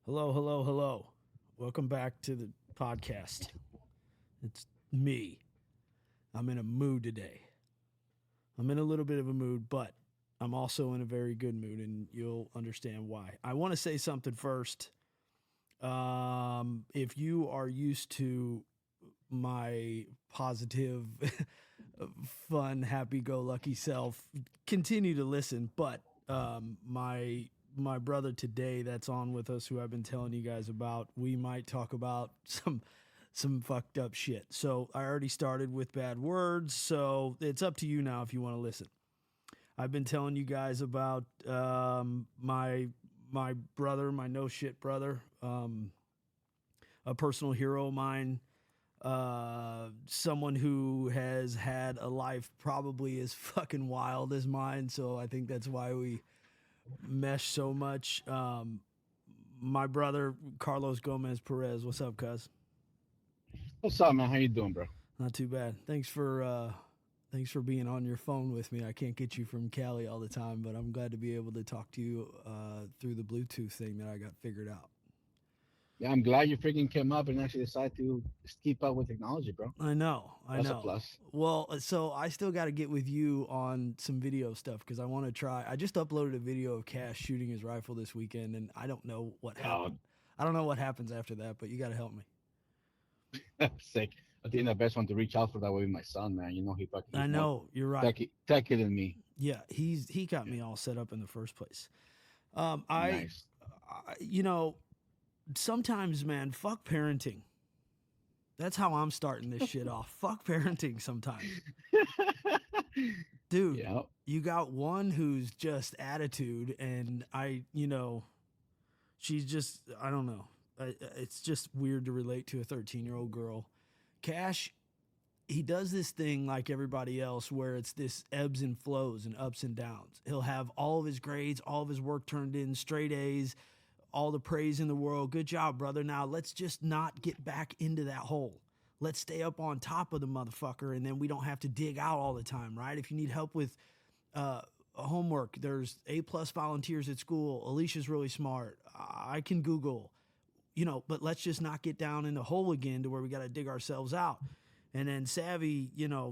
Hello, hello, hello. Welcome back to the podcast. It's me. I'm in a mood today. I'm in a little bit of a mood, but I'm also in a very good mood, and you'll understand why. I want to say something first. If you are used to my positive, fun, happy-go-lucky self, continue to listen. But my brother today that's on with us, who I've been telling you guys about, we might talk about some fucked up shit. So I already started with bad words. So it's up to you now if you want to listen. I've been telling you guys about my brother, my no shit brother, a personal hero of mine, someone who has had a life probably as fucking wild as mine. So I think that's why we mesh so much. My brother, Carlos Gomez-Perez. What's up, cuz? What's up, man? How you doing, bro? Not too bad. Thanks for being on your phone with me. I can't get you from Cali all the time, but I'm glad to be able to talk to you through the Bluetooth thing that I got figured out. Yeah, I'm glad you freaking came up and actually decided to just keep up with technology, bro. I know, I That's a know. plus. Well, so I still got to get with you on some video stuff because I want to try. I just uploaded a video of Cash shooting his rifle this weekend, and I don't know what happened. Oh, I don't know what happens after that, but you got to help me. sick. I think the best one to reach out for that would be my son, man. You know, I he's more know you're right. techy than me. Yeah, he got Yeah, me all set up in the first place. I, nice. you know, sometimes, man, fuck parenting. That's how I'm starting this shit off. Fuck parenting sometimes. Dude, Yeah, you got one who's just attitude, and she's just, I don't know. It's just weird to relate to a 13-year-old girl. Cash, he does this thing like everybody else where it's this ebbs and flows and ups and downs. He'll have all of his grades, all of his work turned in, straight A's, all the praise in the world. Good job, brother. Now let's just not get back into that hole. Let's stay up on top of the motherfucker, and then we don't have to dig out all the time, right? If you need help with homework, there's A+ volunteers at school. Alicia's really smart. I can Google, but let's just not get down in the hole again to where we got to dig ourselves out. And then Savvy,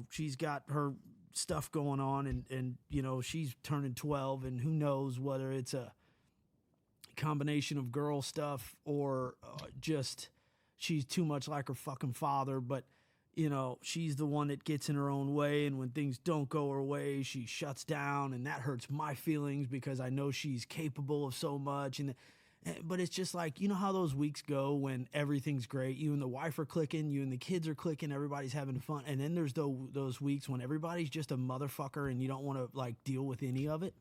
she's got her stuff going on, and she's turning 12, and who knows whether it's a combination of girl stuff or just she's too much like her fucking father. But she's the one that gets in her own way, and when things don't go her way, she shuts down, and that hurts my feelings because I know she's capable of so much. But it's just like, how those weeks go when everything's great. You and the wife are clicking, you and the kids are clicking, everybody's having fun. And then there's those weeks when everybody's just a motherfucker and you don't want to like deal with any of it.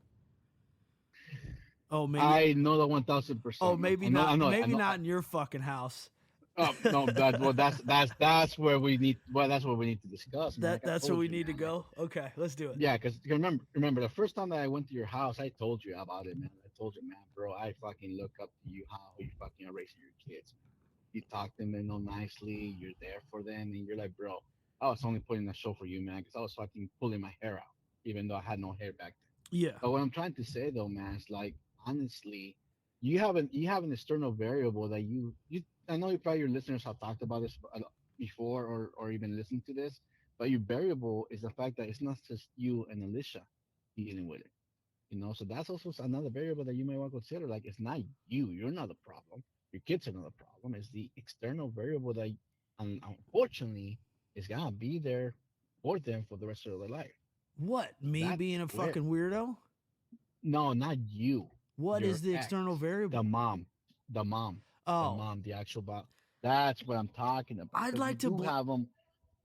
Oh, maybe. I know that Oh, 1000%, man. maybe not. I Maybe know. not in your fucking house. No, that's where we need. Well, that's what we need to discuss, man. Like I That's where told we you, need to man. Like, go. Okay, let's do it. yeah, because remember the first time that I went to your house, I told you about it, man. I told you, man, bro, I fucking look up to you how you fucking are raising your kids. You talk to them, nicely. You're there for them, and you're like, bro, I was only putting a show for you, man, because I was fucking pulling my hair out, even though I had no hair back then. Yeah. But what I'm trying to say though, man, is like honestly, you have an external variable that you. I know probably your listeners have talked about this before or even listened to this, but your variable is the fact that it's not just you and Alicia dealing with it. So that's also another variable that you might want to consider. Like it's not you, you're not the problem. Your kids are not the problem. It's the external variable that, unfortunately, is gonna be there for them for the rest of their life. What? Me That's being a where fucking weirdo? No, not you. What is Your the external ex, the variable? mom, the mom, the Oh, mom, the actual bot. That's what I'm talking about. I'd Because you like to do bl- have them.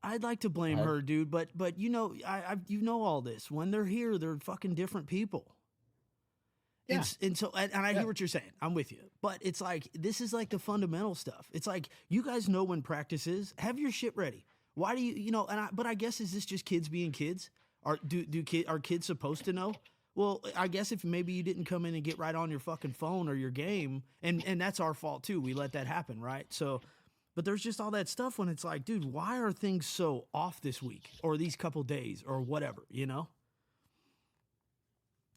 I'd like to Go blame ahead. her, dude, but you know all this. When they're here, they're fucking different people. Yeah, And I hear yeah, what you're saying. I'm with you. But it's like this is like the fundamental stuff. It's like you guys know when practice is. Have your shit ready. Why do but I guess is this just kids being kids? Are kids supposed to know? Well, I guess if maybe you didn't come in and get right on your fucking phone or your game, and that's our fault too. We let that happen, right? So, but there's just all that stuff when it's like, dude, why are things so off this week or these couple days or whatever,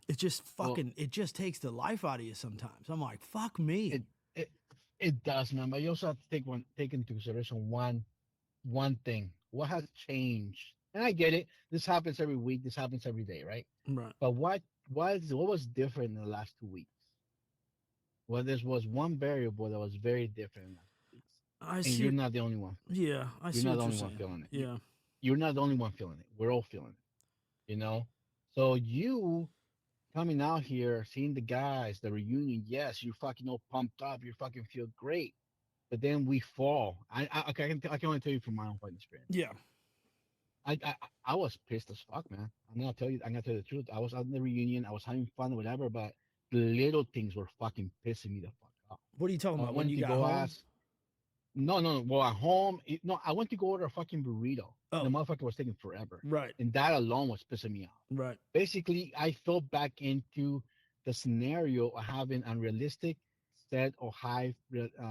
It's just well, fucking, it just takes the life out of you sometimes. I'm like, fuck me. it, it, It does, man. But you also have to take into consideration one thing. What has changed? And I get it. This happens every week. This happens every day, right? Right. But what was different in the last 2 weeks? Well, there was one variable that was very different in the last 2 weeks, I and you're see. not the only one. Yeah, I You're see not what the you're only one saying. feeling it. Yeah. You're not the only one feeling it. We're all feeling it. So you coming out here, seeing the guys, the reunion. Yes, you fucking all pumped up. You fucking feel great. But then we fall. Okay, I can only tell you from my own fighting experience. Yeah. I was pissed as fuck, man. I'm gonna tell you the truth. I was at the reunion, I was having fun, whatever, but the little things were fucking pissing me the fuck off. What are you talking I about? When went you to got go home? ask. No, no, no. Well, at home, no, I went to go order a fucking burrito. The Oh, motherfucker was taking forever, right. and that alone was pissing me off. Right. Basically, I fell back into the scenario of having unrealistic set or high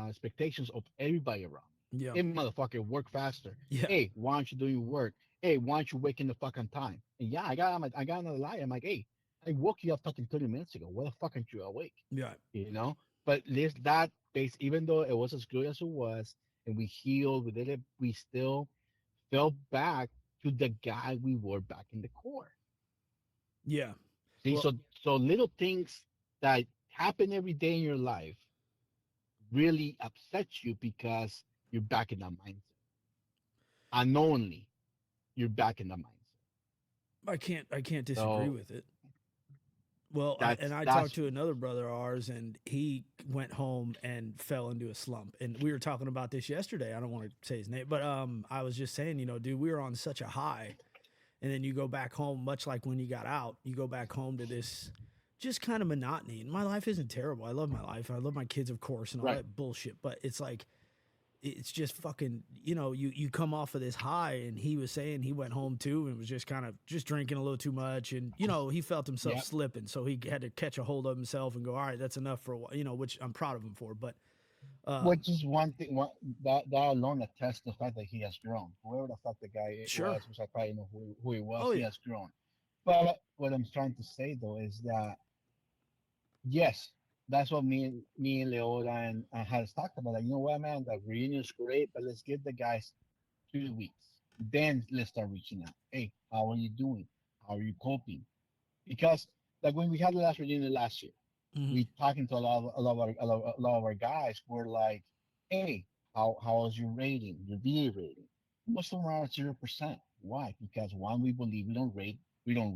expectations of everybody around Yeah. me. Hey, motherfucker, work faster. Yeah. Hey, why aren't you doing your work? Hey, why aren't you waking the fuck on time? And yeah, I got another lie. I'm like, hey, I woke you up fucking 30 minutes ago. Why the fuck aren't you awake? Yeah. You know? But this that base, even though it was as good as it was, and we healed, we did it, we still fell back to the guy we were back in the core. Yeah. See, Well, so little things that happen every day in your life really upset you because you're back in that mindset. Unknowingly, you're back in that mindset. I can't disagree So with it. Well, that's I talked that's to another brother of ours, and he went home and fell into a slump. And we were talking about this yesterday. I don't want to say his name, but I was just saying, dude, we were on such a high, and then you go back home, much like when you got out, you go back home to this just kind of monotony. And my life isn't terrible. I love my life. I love my kids, of course, and all right. that bullshit. But it's like it's just fucking, you come off of this high, and he was saying he went home too and was just kind of just drinking a little too much, and he felt himself Yep. slipping, so he had to catch a hold of himself and go, all right, that's enough for a while, which I'm proud of him for. But Which is one thing. That alone attests to the fact that he has grown. Whoever the fuck the guy sure. was, which I probably know who he was, Oh he yeah. has grown. But what I'm trying to say though is that yes, that's what me and Leola and has talked about. Like, you know what, man, the reunion's great, but let's give the guys 2 weeks. Then let's start reaching out. Hey, how are you doing? How are you coping? Because like when we had the last reunion last year, Hmm. we talking to a lot of our guys. We're like, hey, how was your rating, your VA rating? Most of them are at 0%. Why? Because one, we believe we don't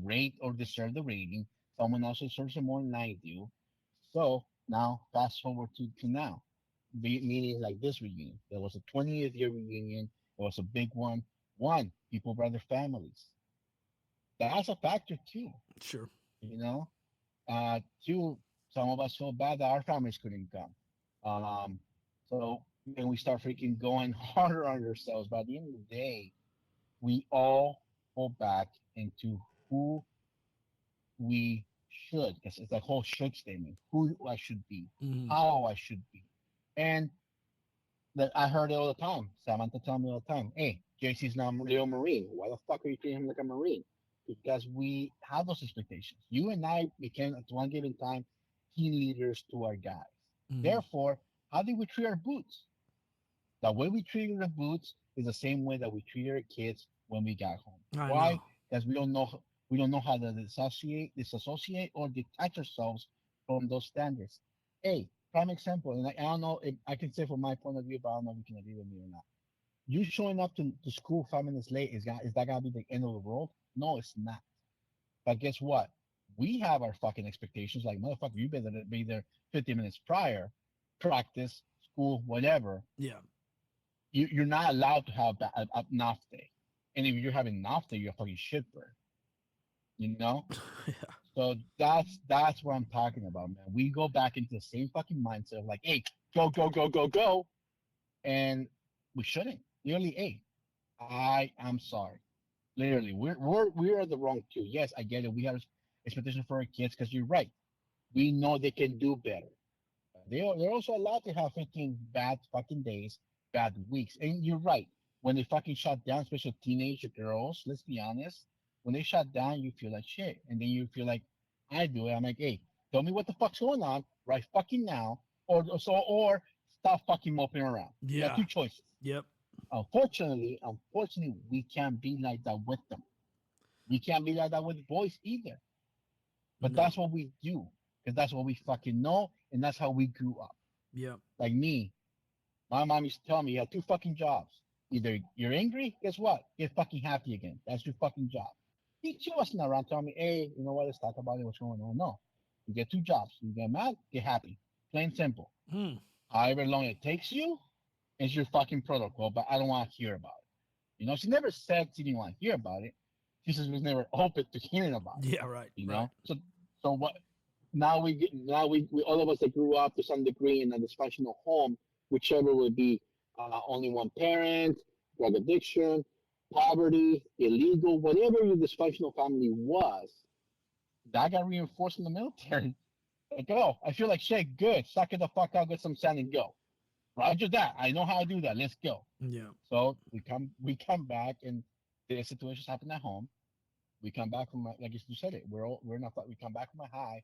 rate or deserve the rating. Someone else deserves it more than I do. So now fast forward to now, meaning like this reunion. There was a 20th year reunion. It was a big one. One, people brought their families. That's a factor too. Sure. You know, two, some of us feel bad that our families couldn't come. Um, so then we start freaking going harder on ourselves. By the end of the day, we all go back into who we should. It's the whole should statement. Who I should be, Hmm. how I should be, and that I heard it all the time. Samantha tell me all the time, "Hey, JC's not a real Marine. Why the fuck are you treating him like a Marine?" Because we have those expectations. You and I became at one given time team leaders to our guys. Hmm. Therefore, how do we treat our boots? The way we treat the boots is the same way that we treat our kids when we got home. I Why? know. Because we don't know how to disassociate or detach ourselves from those standards. Hey, prime example, and I don't know if I can say from my point of view, but I don't know if you can agree with me or not. You showing up to school 5 minutes late is that gonna be the end of the world? No, it's not. But guess what? We have our fucking expectations. Like, motherfucker, you better be there 50 minutes prior, practice, school, whatever. Yeah. You're not allowed to have an off day. And if you're having an off day, you're a fucking shitbird. You know? Yeah. So that's what I'm talking about, man. We go back into the same fucking mindset of like, hey, go, go, go, go, go. And we shouldn't. Literally, hey, I am sorry. Literally, we're the wrong two. Yes, I get it. We have expectations for our kids because you're right. We know they can do better. They're also allowed to have 15 bad fucking days, bad weeks. And you're right. When they fucking shut down, especially teenage girls, let's be honest, when they shut down, you feel like shit. And then you feel like, I do it. I'm like, hey, tell me what the fuck's going on right fucking now. Or stop fucking moping around. You got Yeah. two choices. Yep. Unfortunately, we can't be like that with them. We can't be like that with boys either. But No. that's what we do because that's what we fucking know, and that's how we grew up. Yep. Like me, my mom used to tell me, you have two fucking jobs. Either you're angry, guess what? Get fucking happy again. That's your fucking job. She wasn't around telling me, hey, you know what? Let's talk about it. What's going on? No. You get two jobs. You get mad, get happy. Plain simple. Hmm. However long it takes you is your fucking protocol, but I don't want to hear about it. She never said she didn't want to hear about it. She just was never open to hearing about it. Yeah. Right. Right. So what? Now we all of us that grew up to some degree in a dysfunctional home, whichever would be only one parent, drug addiction, poverty, illegal, whatever your dysfunctional family was, that got reinforced in the military. Like, oh, I feel like shit. Good, suck it the fuck out, get some sand and go. Roger that. I know how to do that. Let's go. Yeah. So we come back, and the situations happen at home. We come back from like you said it. We're not. We come back from a high.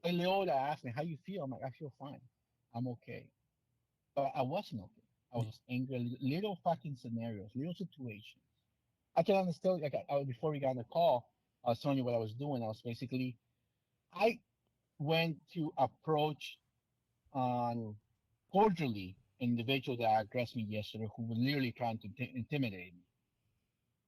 And Leola asked me, "How you feel?" I'm like, "I feel fine. I'm okay." But I wasn't okay. I was angry. Little fucking scenarios, little situations. I can understand. Like before we got on the call, I was telling you what I was doing. I was basically I went to approach on cordially an individual that addressed me yesterday, who was literally trying to intimidate me.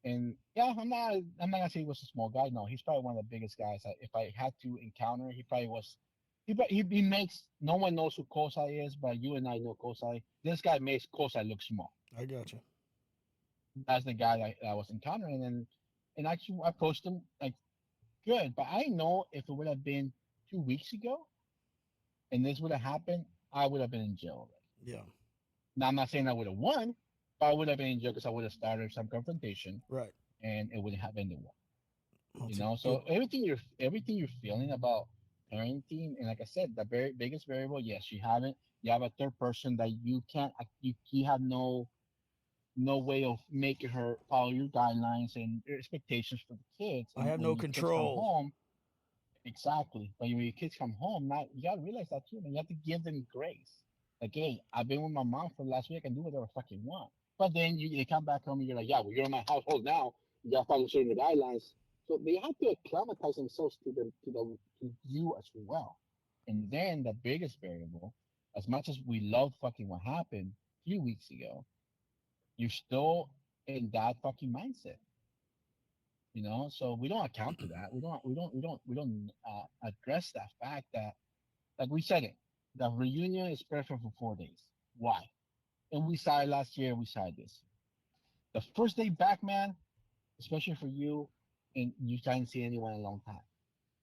And yeah, I'm not gonna say he was a small guy. No, he's probably one of the biggest guys. If I had to encounter, he probably was. He makes no one knows who Kosai is, but you and I know Kosai. This guy makes Kosai look small. I got you. That's the guy that I was encountering, and actually I approached him like good, but I know if it would have been 2 weeks ago and this would have happened, I would have been in jail already. Yeah. Now I'm not saying I would have won, but I would have been in jail because I would have started some confrontation Right. and it wouldn't have ended well. Well, So everything you're feeling about parenting, and like I said, the very biggest variable, yes, you have a third person that you can't you have no way of making her follow your guidelines and your expectations for the kids. I And have when no your kids come control. home, exactly. But when your kids come home, now you gotta realize that too, man. You have to give them grace. Like, hey, I've been with my mom for the last week. I can do whatever I fucking want. But then they come back home and you're like, yeah, well, you're in my household now. You gotta follow certain guidelines. So they have to acclimatize themselves to you as well. And then the biggest variable, as much as we love fucking what happened a few weeks ago, you're still in that fucking mindset. So we don't account for that. We don't address that fact that, like we said it, the reunion is perfect for 4 days. Why? And we saw it last year. We saw it this year. The first day back, man, especially for you, and you can't see anyone in a long time.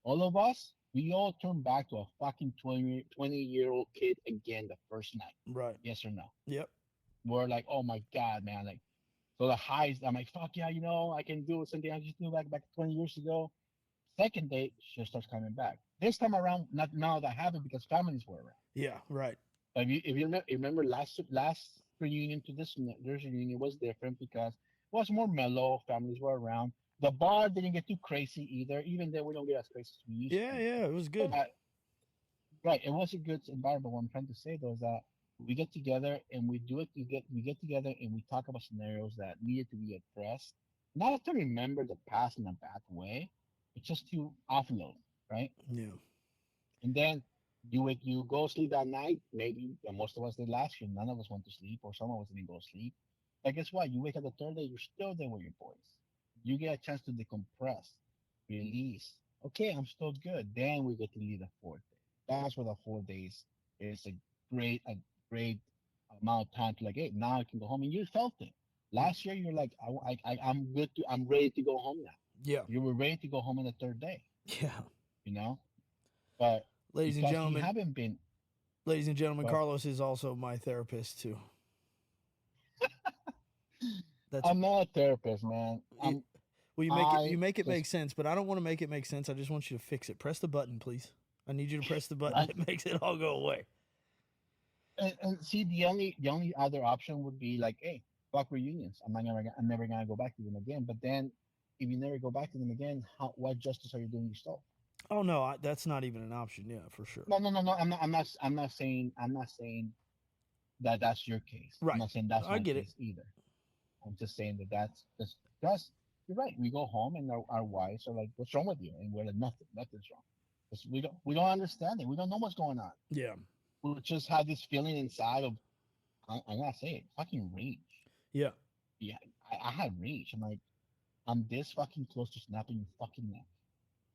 All of us, we all turn back to a fucking 20-year-old kid again the first night. Right. Yes or no? Yep. We're like, oh my God, man. Like, so the highs, I'm like, fuck yeah, I can do something I just do back 20 years ago. Second date, she starts coming back. This time around, not now that happened because families were around. Yeah. Right. But if you remember last reunion to this reunion was different because it was more mellow. Families were around. The bar didn't get too crazy either, even though we don't get as crazy as we used Yeah. to. Yeah. It was good. But, right, it was a good environment. What I'm trying to say though is that we get together and we get together and we talk about scenarios that needed to be addressed. Not to remember the past in a bad way, but just to offload, right? Yeah. And then you go sleep that night. Maybe most of us did last year. None of us went to sleep, or some of us didn't go to sleep. But guess what? You wake up the third day, you're still there with your boys. You get a chance to decompress, release. Okay, I'm still good. Then we get to leave the fourth day. That's where the 4 days is a great amount of time to like, hey, now I can go home. And you felt it. Last year, you're like, I'm good I'm ready to go home now. Yeah. You were ready to go home on the third day, Yeah. you know? But Ladies and because you gentlemen, haven't been, but Carlos is also my therapist too. That's I'm not a therapist, man. it, well, you I make it make just sense, but I don't want to make it make sense. I just want you to fix it. Press the button, please. I need you to press the button right. that makes it all go away. And see, the only other option would be like, hey, fuck reunions. I'm never gonna go back to them again. But then, if you never go back to them again, what justice are you doing yourself? Oh no, that's not even an option. Yeah, for sure. No, no, no, no. I'm not saying that's your case. I'm Right. not saying that's I my get it. case either. I'm just saying that's you're right. We go home and our wives are like, "What's wrong with you?" And we're like, nothing's wrong. 'Cause we don't understand it. We don't know what's going on. Yeah. We just have this feeling inside of I'm gonna say it, fucking rage. Yeah. Yeah, I had rage. I'm like, I'm this fucking close to snapping your fucking neck.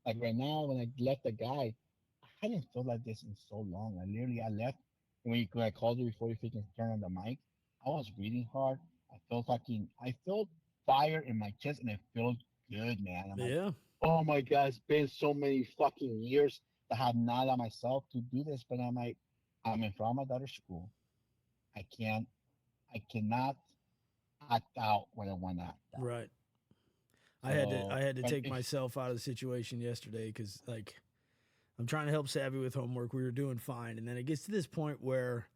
Like right now, when I left the guy, I hadn't felt like this in so long. I left when I called you before you freaking turned on the mic. I was breathing hard. I felt fire in my chest, and it felt good, man. I'm like, Yeah. oh my god, it's been so many fucking years that I have not allowed myself to do this, but I'm like, I'm in front of my daughter's school. I can't, I cannot act out what I want to act out. Right. I So, had to but take if myself out of the situation yesterday because like I'm trying to help Savvy with homework. We were doing fine, and then it gets to this point where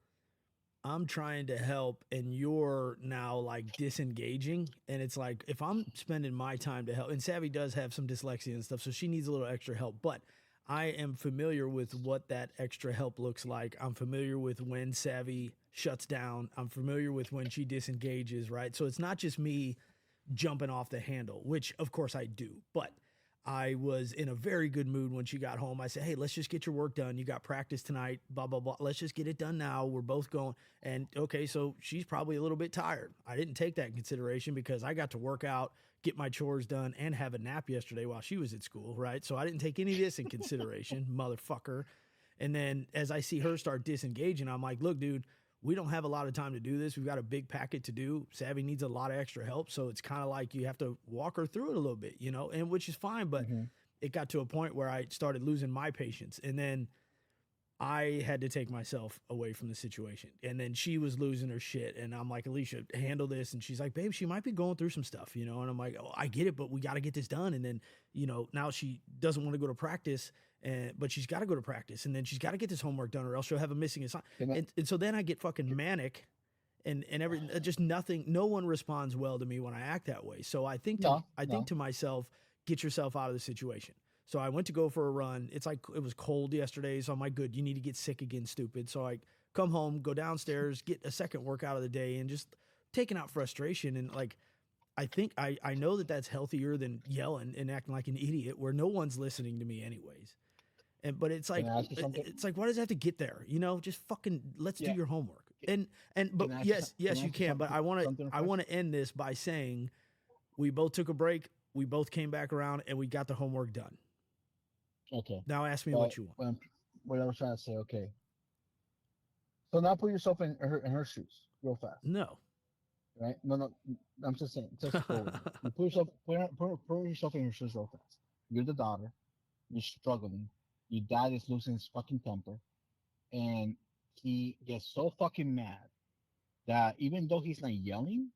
I'm trying to help, and you're now like disengaging, and it's like if I'm spending my time to help, and Savvy does have some dyslexia and stuff, so she needs a little extra help, but I am familiar with what that extra help looks like. I'm familiar with when Savvy shuts down. I'm familiar with when she disengages, right? So it's not just me jumping off the handle, which of course I do. But I was in a very good mood when she got home. I said, "Hey, let's just get your work done. You got practice tonight, blah, blah, blah. Let's just get it done now. We're both going." And okay, so she's probably a little bit tired. I didn't take that in consideration because I got to work out, get my chores done, and have a nap yesterday while she was at school, right? So I didn't take any of this in consideration, motherfucker. And then as I see her start disengaging, I'm like, "Look, dude, we don't have a lot of time to do this. We've got a big packet to do. Savvy needs a lot of extra help. So it's kind of like you have to walk her through it a little bit, and which is fine. But Mhm. it got to a point where I started losing my patience. And then I had to take myself away from the situation. And then she was losing her shit. And I'm like, "Alicia, handle this." And she's like, "Babe, she might be going through some stuff, And I'm like, "Oh, I get it, but we got to get this done." And then, now she doesn't want to go to practice, but she's got to go to practice. And then she's got to get this homework done or else she'll have a missing assignment. Can I, And so then I get fucking manic and every just nothing. No one responds well to me when I act that way. So no, I think no. to myself, get yourself out of the situation. So I went to go for a run. It's like it was cold yesterday, so I'm like, "Good, you need to get sick again, stupid." So I come home, go downstairs, get a second workout of the day, and just taking out frustration. And like, I think I know that that's healthier than yelling and acting like an idiot, where no one's listening to me anyways. But Can I ask you something? it's like, why does it have to get there? Just fucking let's do Yeah. your homework. But Can I ask you, can yes, I you ask you can. But something I first? want to end this by saying we both took a break. We both came back around and we got the homework done. Okay. Now ask me But what you want. what I was trying to say, okay. So now put yourself in her shoes real fast, No. right? No, no. I'm just saying, just go with it. You put yourself in her shoes real fast. You're the daughter. You're struggling. Your dad is losing his fucking temper, and he gets so fucking mad that even though he's not yelling,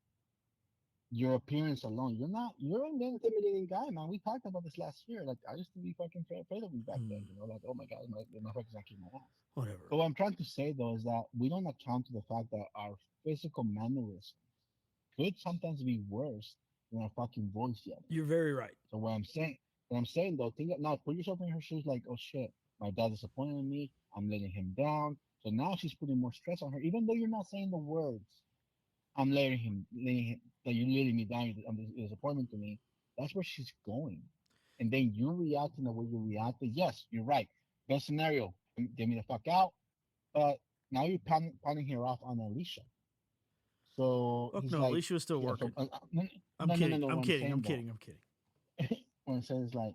your appearance alone, you're an intimidating guy, man. We talked about this last year. Like, I used to be fucking afraid of you back then, like, oh my God, my fucking gonna kick my ass. Whatever. But what I'm trying to say though is that we don't account to the fact that our physical mannerisms could sometimes be worse than our fucking voice yelling. You're very right. So what I'm saying though, now put yourself in her shoes, like, oh shit, my dad disappointed in me. I'm letting him down. So now she's putting more stress on her, even though you're not saying the words. I'm letting him, that you're letting me down. I'm disappointment to me. That's where she's going, and then you react in the way you reacted. Yes, you're right. Best scenario, get me the fuck out. But now you're pounding her off on Alicia. So Fuck he's no, like, Alicia was still yeah. So working. no, I'm no, no, no, kidding. no. I'm What I'm kidding. I'm saying kidding. though, I'm kidding. what I'm saying is like,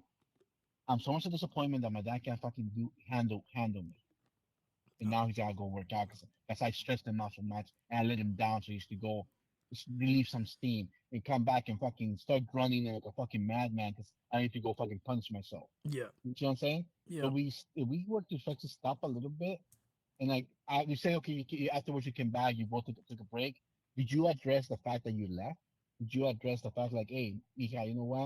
I'm so much a disappointment that my dad can't fucking handle me. And now he's gotta go work out because I stressed him out so much and I let him down. So he used to go just relieve some steam and come back and fucking start grunting like a fucking madman because I need to go fucking punish myself. Yeah. You see what I'm saying? Yeah. So if we were to try to stop a little bit and like you say, okay, afterwards you came back, you both took a break. Did you address the fact that you left? Did you address the fact like, hey, Mija, you know what?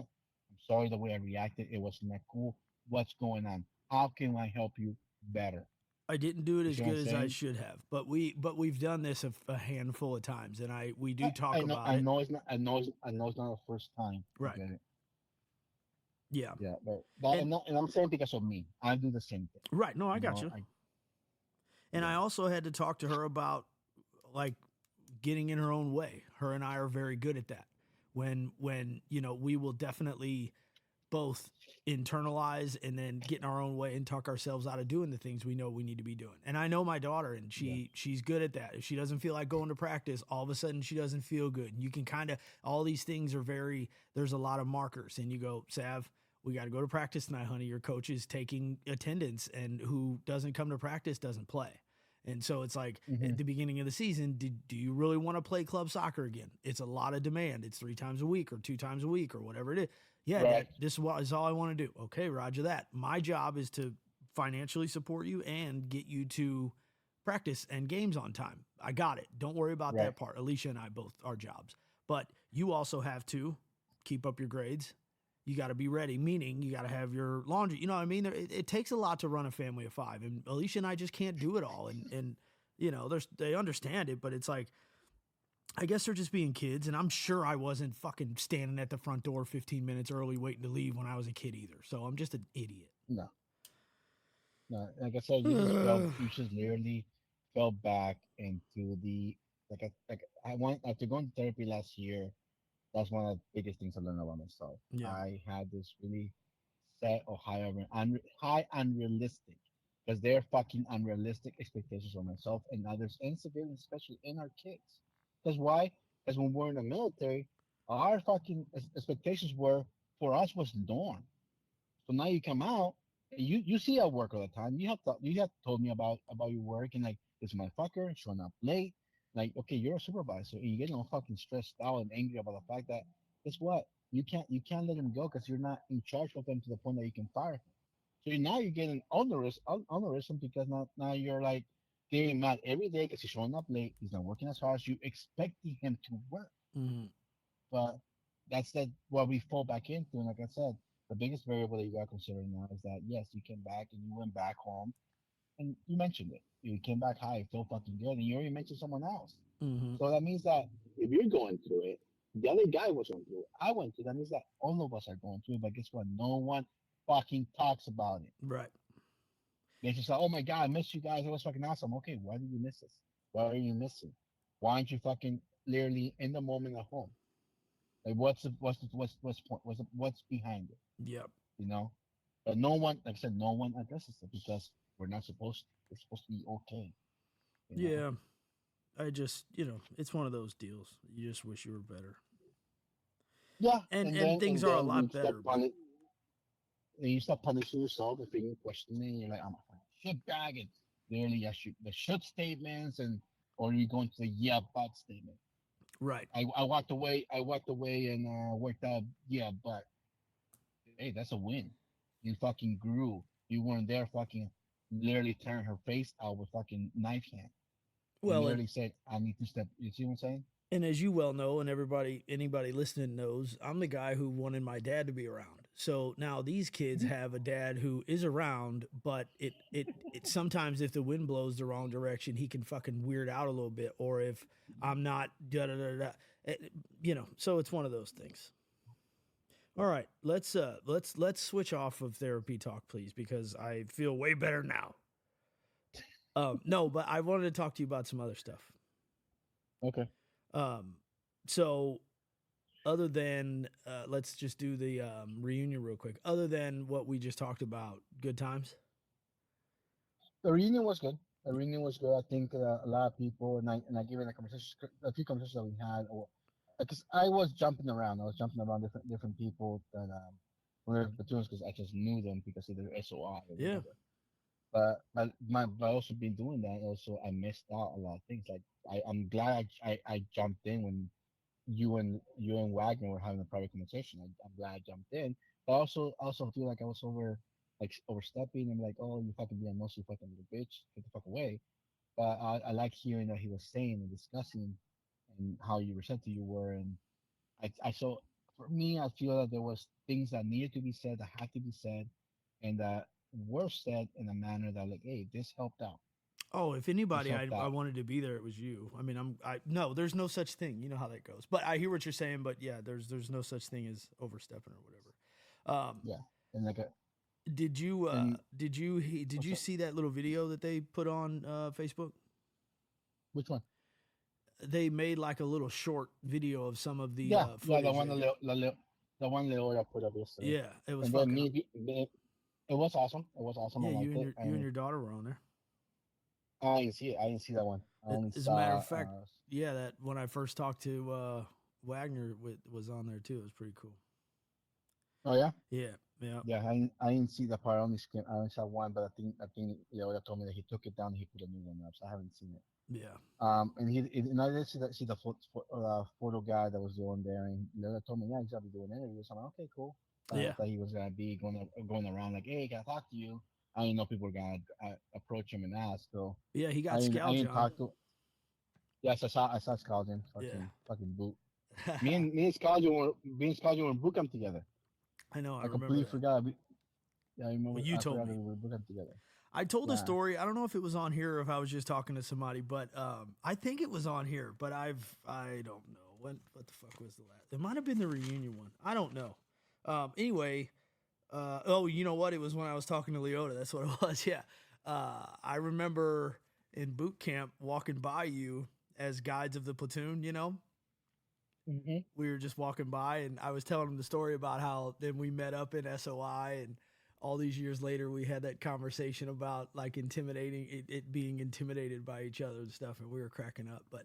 I'm sorry the way I reacted. It wasn't that cool. What's going on? How can I help you better? I didn't do it You as see what I'm good as I saying? should have, but we've done this a handful of times, and we do talk I know, about I it. know it's not, I know it's not the first time. I Right. get it. Yeah. Yeah, but And and I'm saying because of me, I do the same thing. right. No, I You got know, you. I And I yeah. also had to talk to her about like getting in her own way. Her and I are very good at that. When we will definitely both internalize and then get in our own way and talk ourselves out of doing the things we know we need to be doing. And I know my daughter, and she's good at that. If she doesn't feel like going to practice, all of a sudden she doesn't feel good. And you can kind of, all these things are there's a lot of markers. And you go, Sav, we got to go to practice tonight, honey. Your coach is taking attendance, and who doesn't come to practice doesn't play. And so it's like at the beginning of the season, do you really want to play club soccer again? It's a lot of demand. It's 3 times a week or 2 times a week or whatever it is. Yeah, Right. this is all I want to do. Okay, Roger that. My job is to financially support you and get you to practice and games on time. I got it. Don't worry about that part. Alicia and I both our jobs. But you also have to keep up your grades. You got to be ready, meaning you got to have your laundry. You know what I mean? It takes a lot to run a family of 5, and Alicia and I just can't do it all. And they understand it, but it's like, I guess they're just being kids, and I'm sure I wasn't fucking standing at the front door 15 minutes early waiting to leave when I was a kid either. So I'm just an idiot. No, like I said, you just literally fell back into the I went after going to therapy last year. That's one of the biggest things I learned about myself. Yeah. I had this really set or high unrealistic, because they're fucking unrealistic expectations of myself and others, and civilians, especially in our kids. Because why? Because when we're in the military, our fucking expectations were for us was norm. So now you come out, and you see I work all the time. You have told me about your work, and like this motherfucker showing up late. Like, okay, you're a supervisor, and you're getting all fucking stressed out and angry about the fact that guess what? You can't let him go because you're not in charge of them to the point that you can fire him. So now you're getting onerism because now you're like getting mad every day because he's showing up late. He's not working as hard as you expecting him to work. Mm-hmm. But that's what we fall back into. And like I said, the biggest variable that you got to consider now is that yes, you came back and you went back home, and you mentioned it. You came back high, feel fucking good, and you already mentioned someone else. Mm-hmm. So that means that if you're going through it, the other guy was going through it. I went through it. That means that all of us are going through it. But guess what? No one fucking talks about it. Right. They just like, oh my god, I missed you guys. It was fucking awesome. Okay, why did you miss us? Why are you missing? Why aren't you fucking literally in the moment at home? Like, what's behind it? Yep. You know. But no one, like I said, no one addresses it because we're not supposed. We're supposed to be okay. You know? Yeah. I just, it's one of those deals. You just wish you were better. Yeah, And things are a lot better. You stop punishing yourself if you're questioning. You're like, I'm a shit bag, and literally, the should statements, or you go into the yeah but statement. Right. I walked away. And worked out. Yeah, but hey, that's a win. You fucking grew. You weren't there, fucking literally tearing her face out with fucking knife hand. Well, you literally said, I need to step. You see what I'm saying? And as you well know, and anybody listening knows, I'm the guy who wanted my dad to be around. So now these kids have a dad who is around, but it sometimes if the wind blows the wrong direction, he can fucking weird out a little bit, or if I'm not so it's one of those things. All right, let's switch off of therapy talk, please, because I feel way better now. No, but I wanted to talk to you about some other stuff. Okay. So other than, let's just do the reunion real quick. Other than what we just talked about, good times? The reunion was good. I think a lot of people, and I given a few conversations that we had, because I was jumping around. Different people that were platoons because I just knew them because of their SOI. Yeah. But also been doing that. Also, I missed out a lot of things. Like I'm glad I jumped in when you and Wagner were having a private conversation. I'm glad I jumped in. But I also feel like I was overstepping. I'm like, oh, you fucking being a you fucking little bitch, get the fuck away. But I like hearing that he was saying and discussing and how receptive you were. And I saw, for me, I feel that there was things that needed to be said, that had to be said, and that were said in a manner that like, hey, this helped out. Oh, if anybody I wanted to be there, it was you. I mean, no, there's no such thing. You know how that goes. But I hear what you're saying. But yeah, there's no such thing as overstepping or whatever. Yeah, and like did you see that little video that they put on Facebook? Which one? they made like a little short video of some of the Yeah, the footage one they got. The one Leora put up yesterday. Yeah, it was And then fucking. it was awesome. It was awesome. I Yeah, liked it. you and And your daughter were on there. I didn't see it. I didn't see that one. I only As a matter saw. of fact, yeah, that when I first talked to Wagner was on there too. It was pretty cool. Oh yeah, Yeah, yeah, yeah. I didn't see the part. I only saw one, but I think Leora told me that he took it down. And he put a new one up. So I haven't seen it. yeah, And and I did see the photo guy that was doing there, and Leora told me, yeah, he's gonna be doing interviews. I'm like, okay, cool. I yeah, thought he was gonna be going around like, hey, can I talk to you? I didn't know people were gonna approach him and ask. So yeah. He got I Scal didn't John. talk to. Yes, I saw Scout Yeah, fucking boot. Me and Scout were in boot camp together. I know. I I remember completely that. forgot. Yeah, I Well, remember. you I told forgot that me. we were in boot camp together. I told a Yeah. story. I don't know if it was on here or if I was just talking to somebody, but I think it was on here. But I don't know what the fuck was the last. It might have been the reunion one. I don't know. Anyway, oh, you know what? It was when I was talking to Leota. That's what it was. Yeah. I remember in boot camp walking by you as guides of the platoon. You know, Hmm. we were just walking by, and I was telling him the story about how then we met up in SOI, and all these years later we had that conversation about like intimidating it being intimidated by each other and stuff, and we were cracking up. But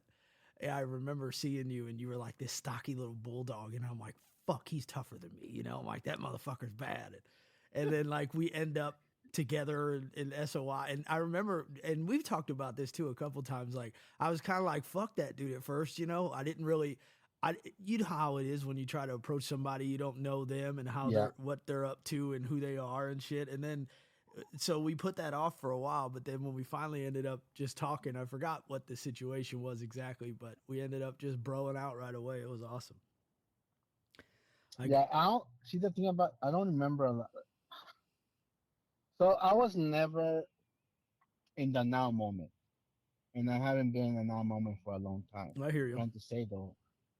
yeah, I remember seeing you, and you were like this stocky little bulldog, and I'm like, fuck, he's tougher than me, you know. I'm like, that motherfucker's bad. And then like we end up together in SOI, and I remember, and we've talked about this too a couple times, like I was kind of like, fuck that dude at first, you know. I didn't really, you know how it is when you try to approach somebody, you don't know them and how Yeah. they're what they're up to and who they are and shit. And then so we put that off for a while, but then when we finally ended up just talking, I forgot what the situation was exactly, but we ended up just broing out right away. It was awesome. Like, Yeah. I don't see the thing about. I don't remember a lot. So I was never in the now moment, and I haven't been in the now moment for a long time. I hear you. Trying to say though,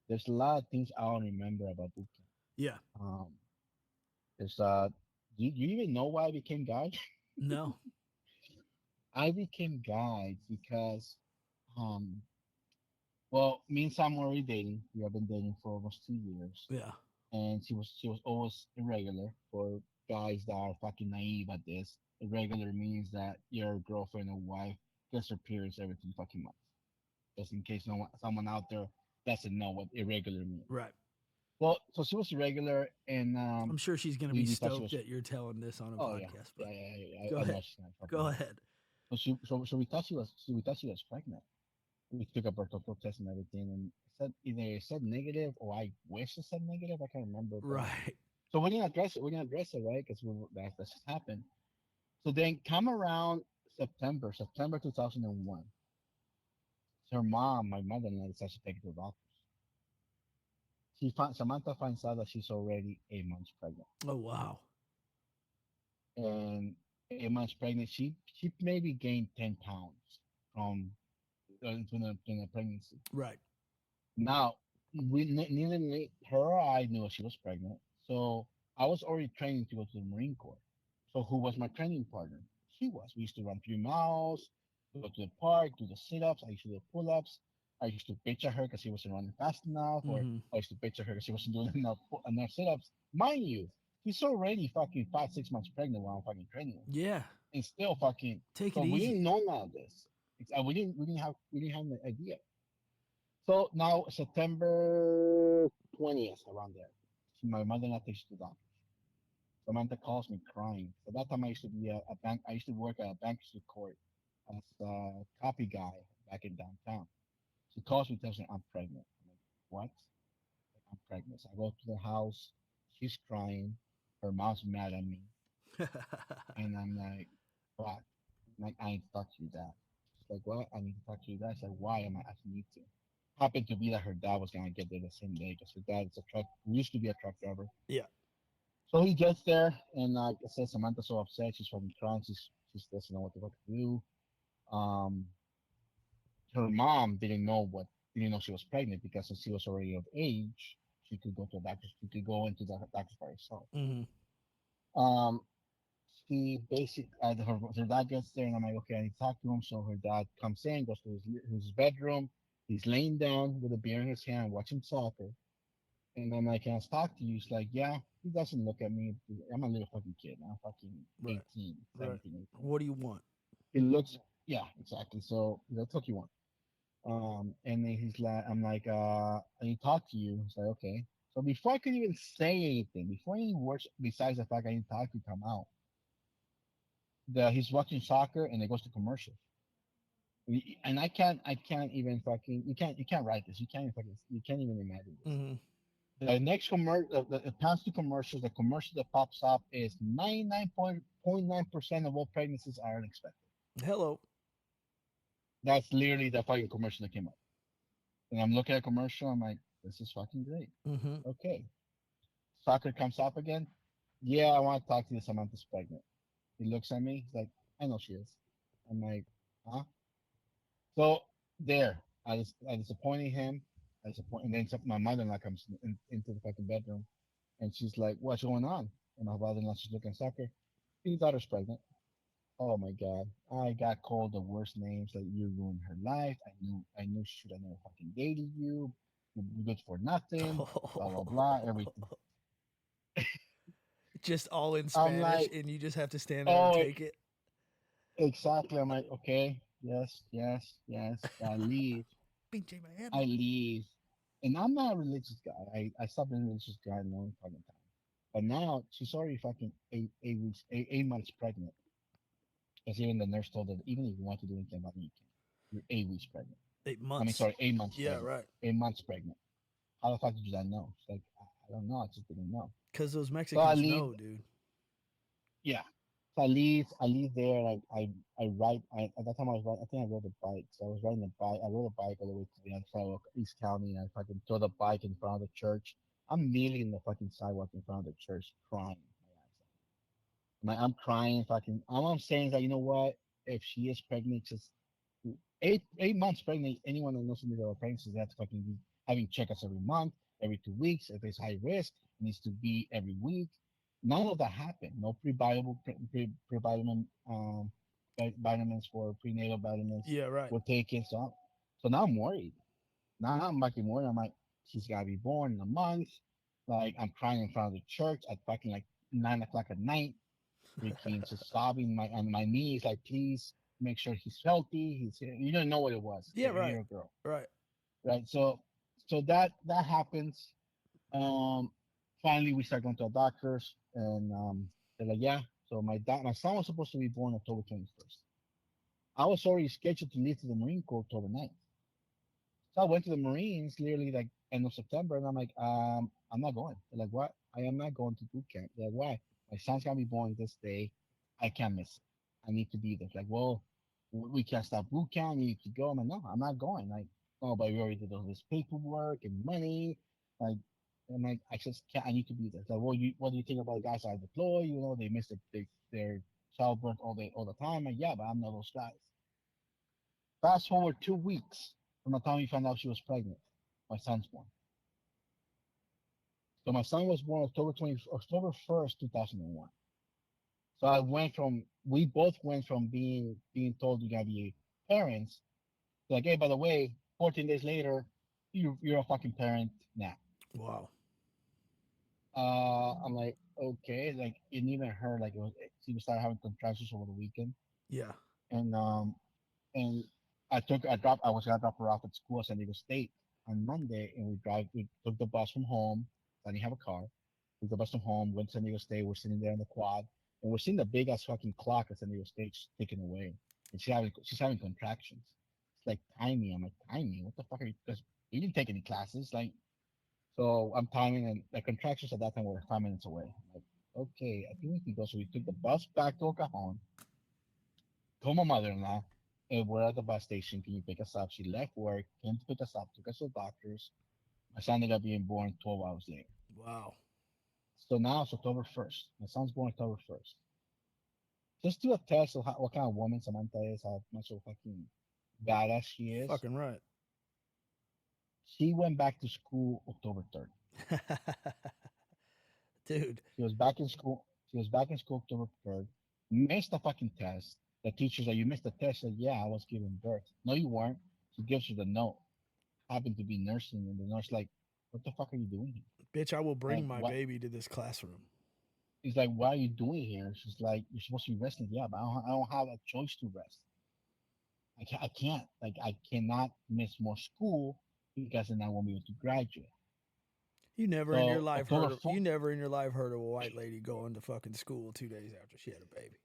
there's a lot of things I don't remember about boot camp. Yeah. Um, there's do you even know why I became guide? No. I became guide because um well, me and Sam were already dating. We have been dating for almost 2 years, Yeah. and she was always irregular. For guys that are fucking naive at this, irregular means that your girlfriend or wife gets her periods every 2 fucking months. Just in case someone out there doesn't know what irregular means. Right. Well, so she was irregular, and I'm sure she's going to be we thought she stoked was. that you're telling this on a Oh yeah, podcast, yeah, but yeah, yeah. go I know ahead. she's gonna fucking Go love it. ahead. So we thought she was pregnant. We took a birth control test and everything, and it said either it said negative or I wish it said negative. I can't remember, but Right. so we didn't address it. We didn't address it, right? Because that's just happened. So then come around September 2001. Her mom, my mother-in-law, decides to take her to the doctors. Samantha finds out that she's already 8 months pregnant, Oh, wow. and 8 months pregnant, she maybe gained 10 pounds from during the pregnancy. Right. Now, neither her or I knew she was pregnant, so I was already training to go to the Marine Corps. So who was my training partner? She was. We used to run 3 miles, go to the park, do the sit-ups. I used to do the pull-ups. I used to bitch at her because she wasn't running fast enough, or Mm-hmm. I used to bitch at her because she wasn't doing enough sit-ups. Mind you, she's already fucking 5, 6 months pregnant while I'm fucking training her, Yeah. and still fucking. Take it So we easy. didn't know none of this. We didn't have an idea. So now September 20th, around there, my mother-in-law takes to the doctor. Samantha calls me crying. So that time I used to be a bank. I used to work at a bankruptcy court as a copy guy back in downtown. She calls me, tells me I'm pregnant. I'm like, what? Like, I'm pregnant. So I go to the house. She's crying. Her mom's mad at me, and I'm like, what? I'm like, I need to talk to your dad. She's like, what? I need to talk to your dad. I said, why am I asking you to? Happened to be that her dad was gonna get there the same day because her dad is a truck used to be a truck driver. Yeah. So he gets there, and like I said, Samantha's so upset. She's fucking crying. She doesn't know what the fuck to do. Um, her mom didn't know she was pregnant because since she was already of age, she could go to a doctor. She could go into the doctor by herself. Mm-hmm. Um, she basically her dad gets there, and I'm like, okay, I need to talk to him. So her dad comes in, goes to his bedroom. He's laying down with a beer in his hand, watching soccer. And I'm like, can I talk to you? He's like, yeah. He doesn't look at me. I'm a little fucking kid. I'm fucking Right. 18, Right. 17, 18. What do you want? He looks, yeah, exactly. So that's what you want. And then he's like, I'm like, I need to talk to you. He's like, okay. So before I could even say anything, before any words besides the fact I need to talk to you come out, he's watching soccer and it goes to commercials. And I can't even fucking, you can't write this. You can't even imagine this. Mm-hmm. The next commercial, the past two commercials, the commercial that pops up is 99.9% of all pregnancies are unexpected. Hello. That's literally the fucking commercial that came up. And I'm looking at a commercial, I'm like, this is fucking great. Mm-hmm. Okay. Soccer comes up again. Yeah, I want to talk to you. Samantha's pregnant. He looks at me. He's like, I know she is. I'm like, huh? So there, I disappointed him. And then my mother-in-law comes into the fucking bedroom, and she's like, "What's going on?" And my father-in-law she's looking at soccer. His daughter's pregnant. Oh my god, I got called the worst names. Like you ruined her life. I knew she should have never fucking dated you. You're good for nothing. Blah blah blah. Everything. Just all in I'm Spanish, like, and you just have to stand there and oh, take it. exactly. I'm like, okay, yes, yes, yes. I leave. Pinche I Miami. leave. And I'm not a religious guy. I stopped being a religious guy a long fucking time. But now she's already fucking 8 weeks, 8 months pregnant. Because even the nurse told her, even if you want to do anything about it, you can. You're 8 weeks pregnant. Eight I mean, months. sorry, 8 months Yeah, pregnant. right. 8 months pregnant. How the fuck did you not know? She's like, I don't know. I just didn't know. Because those So I Mexicans leave. know, dude. Yeah. So I leave there. Like I ride. At that time I was riding. I think I rode a bike. So I was riding a bike. I rode a bike all the way to the outside of East County, and I fucking throw the bike in front of the church. I'm kneeling in the fucking sidewalk in front of the church, crying my ass off. I'm crying. Fucking. All I'm saying is that you know what? If she is pregnant, just 8 months pregnant. Anyone that knows anything about pregnancy, that's fucking be having checkups every month, every 2 weeks. If it's high risk, it needs to be every week. None of that happened. No pre-vitamin vitamins for prenatal vitamins Yeah, right. were taken. So now I'm worried. Now I'm fucking worried. I'm like, she's gotta be born in a month. Like I'm crying in front of the church at fucking like 9 o'clock at night, freaking just sobbing my on my knees, like please make sure he's healthy. You don't know what it was. Yeah, right. You're a girl, Right. right? So that happens. Um, Finally we start going to the doctors, and they're like, yeah. So my son was supposed to be born October 21st. I was already scheduled to leave to the Marine Corps October 9th. So I went to the Marines literally like end of September, and I'm like, I'm not going. They're like, what? I am not going to boot camp. They're like, why? My son's gonna be born this day. I can't miss it. I need to be there. Like, well, we can't stop boot camp. You need to go. I'm like, no, I'm not going. Like, oh, but we already did all this paperwork and money. Like, I'm like, I just can't. I need to be there. Like, well, what do you think about the guys that deploy? You know, they miss their childbirth all the time. Like, yeah, but I'm not those guys. Fast forward 2 weeks from the time we found out she was pregnant. My son's born. So my son was born October 1st, 2001. So we both went from being told you gotta be parents to like, hey, by the way, 14 days later, you're a fucking parent now. Wow. I'm like, okay, like it even her, like she started having contractions over the weekend, Yeah. and and I was gonna drop her off at school at San Diego State on Monday, and we took the bus from home. I didn't have a car. We took the bus from home, went to San Diego State. We're sitting there in the quad, and we're seeing the big ass fucking clock at San Diego State just ticking away, and she's having contractions. It's like timing. I'm like timing. What the fuck are you? Because we didn't take any classes. Like so, I'm timing, and the contractions at that time were 5 minutes away. I'm like okay, I think we can go. So we took the bus back to El Cajon, told my mother-in-law, and we're at the bus station. Can you pick us up? She left work, came to pick us up, took us to the doctors. My son ended up being born 12 hours later. Wow. So now it's October 1st. My son's born October 1st. Just do a test of what kind of woman Samantha is, how much of a fucking badass she is. Fucking right. She went back to school October 3rd. Dude. She was back in school. She was back in school October 3rd. Missed the fucking test. The teacher's like, you missed the test. She said, yeah, I was giving birth. No, you weren't. She gives her the note. happened to be nursing, and the nurse like, "What the fuck are you doing here? Bitch, I will bring Like, my what?" baby to this classroom. He's like, "What are you doing here?" She's like, "You're supposed to be resting." Yeah, but I don't have a choice to rest. I can't. Like, I cannot miss more school because then I won't be able to graduate. So October 4th, you never in your life heard of a white lady going to fucking school 2 days after she had a baby.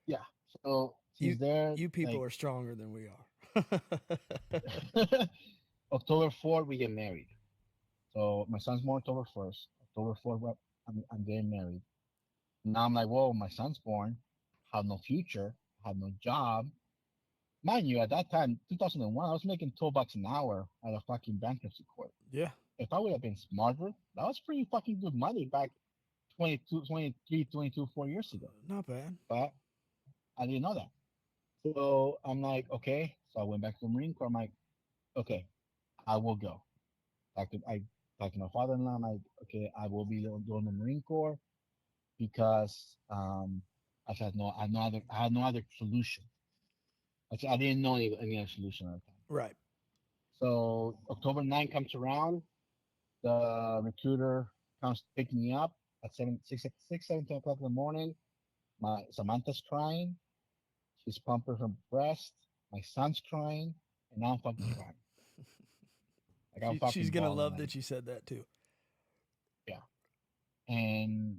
yeah. So You she's there. you people Like are stronger than we are. October 4th, we get married. So my son's born October 1st. October 4th, I'm getting married. Now I'm like, whoa, my son's born. Have no future. Have no job. Mind you, at that time, 2001, I was making $12 an hour at a fucking bankruptcy court. Yeah, If I would have been smarter, that was pretty fucking good money back 22, 23, 22, 4 years ago. not bad. But I didn't know that. So I'm like, okay. So I went back to the Marine Corps. I'm like, okay, I will go. I talked to my father-in-law. I'm like, okay, I will be doing the Marine Corps because I had no other solution. I didn't know any other solution at the time. Right. So October 9th comes around. The recruiter comes to pick me up at 7 o'clock in the morning. My Samantha's crying. She's pumping her breast. My son's crying, and I'm fucking crying. Like I'm She's fucking gonna bawling. love Like that you said that too. yeah, and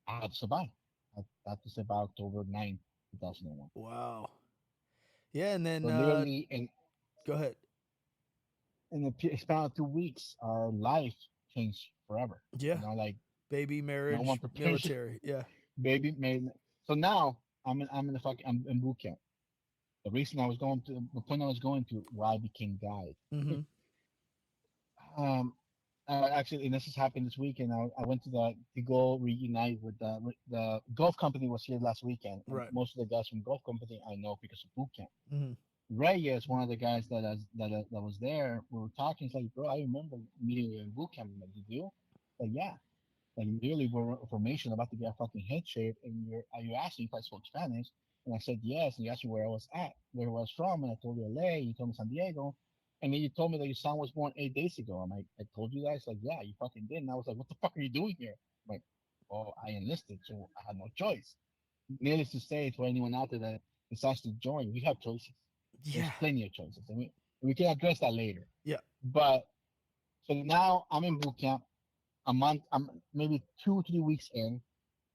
I had to survive. I had to survive October 9th, 2001. Wow. Yeah, and then So literally, go ahead. in the span of 2 weeks, our life changed forever. Yeah, Like baby, no one marriage, prepares you. military. Yeah. Baby made. So now I'm in the fucking I'm in boot camp. The point I was going to, why I became guide. Mm-hmm. Um, actually, and this has happened this weekend. I went to go reunite with the golf company was here last weekend, and Right. most of the guys from golf company I know because of boot camp. Mm-hmm. Reyes, one of the guys that was there, we were talking. He's like, bro, I remember meeting you in boot camp. I'm like, you do? Like, yeah. Like, literally, we're formation about to get a fucking head shape, and you asked me if I spoke Spanish, and I said yes, and you asked me where I was at, where I was from, and I told you LA, you told me San Diego, and then you told me that your son was born 8 days ago. I'm like, I told you guys, like, yeah, you fucking did, and I was like, what the fuck are you doing here? I'm like, oh, I enlisted, so I had no choice. Needless to say, for anyone out there that decides to join, we have choices. There's Yeah. plenty of choices, and we can address that later. Yeah. But so now I'm in boot camp. A month, I'm maybe 2 3 weeks in.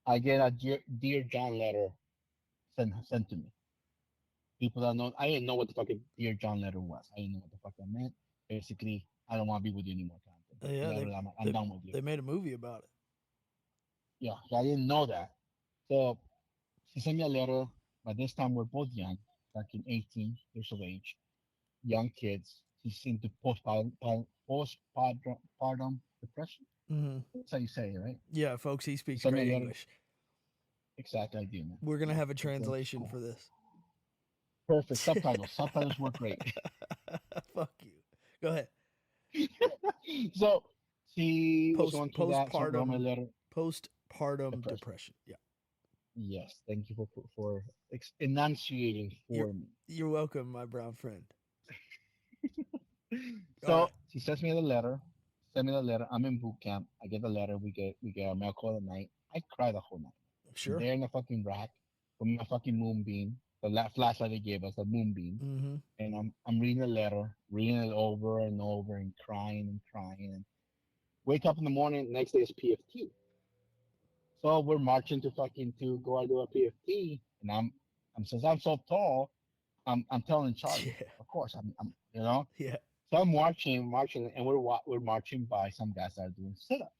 I get a dear John letter sent to me. People that know, I didn't know what the fuck a Dear John letter was. I didn't know what the fuck that meant. Basically, I don't want to be with you anymore. Yeah, Letter, I'm done with you. they made a movie about it. Yeah, so I didn't know that. So she sent me a letter. By this time, we're both young, like in 18 years of age, young kids. She's into postpartum depression. Mm-hmm. That's how you say it, right? Yeah, folks, he She speaks sent me a great letter. English. Exactly, I do, man. We're gonna Yeah, have a that's translation cool. for this. Perfect subtitles. Subtitles work great. Fuck you. Go ahead. So she was going through that. So I wrote my Postpartum letter. postpartum Depression. depression. Yeah. Yes, thank you for enunciating You're for me. you're welcome, my brown friend. All So right. she sends me the letter. Send me the letter. I'm in boot camp. I get the letter. We get a mail call at night. I cry the whole night. I'm Sure. there in the fucking rack with my fucking moonbeam, the flashlight they gave us, the moonbeam, Mm-hmm. and I'm reading the letter, reading it over and over, and crying and crying. And wake up in the morning. Next day is PFT. So we're marching to fucking to go out to a PFT, and I'm since I'm so tall, I'm telling Charlie, Yeah. of course I'm. Yeah. So I'm marching, and we're marching by some guys that are doing sit-ups.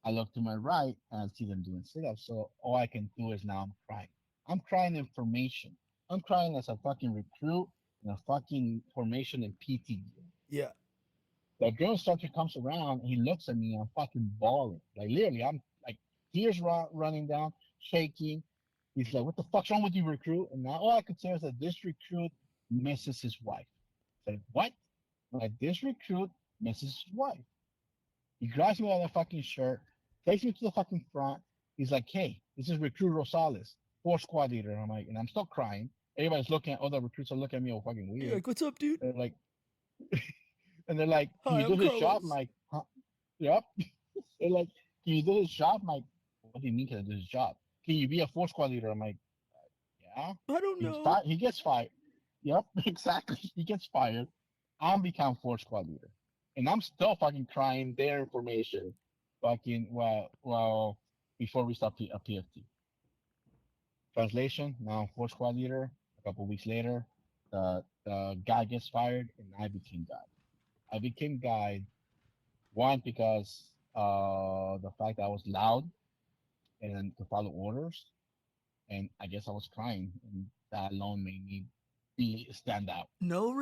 I look to my right and I see them doing sit-ups. So all I can do is now I'm crying. I'm crying information. I'm crying as a fucking recruit in a fucking formation in PT gear. Yeah. The drill instructor comes around, he looks at me, and I'm fucking bawling. Like literally, I'm like tears running down, shaking. He's like, "What the fuck's wrong with you, recruit?" And now all I could say is that this recruit misses his wife. I said, "What?" Like this recruit misses his wife. He grabs me by the fucking shirt, takes me to the fucking front. He's like, "Hey, this is recruit Rosales, 4 squad leader." And I'm like, and I'm still crying. Everybody's looking at, all the recruits are looking at me all fucking You're weird. like, what's up, dude? They're like, And they're like, "Can Hi, you I'm do this job?" I'm Carlos. like, "Huh? Yep." They're like, "Can you do this job?" I'm like, "What do you mean can I do this job? Can you be a force squad leader?" I'm like, "Yeah." I don't He's know. fired. He gets fired. Yep, exactly. He gets fired. I'm become force squad leader, and I'm still fucking crying their information, fucking before we start a PFT. Translation: now I'm force squad leader. A couple weeks later, the guy gets fired, and I became guy. I became guy one because the fact that I was loud and to follow orders, and I guess I was crying, and that alone made me be stand out. So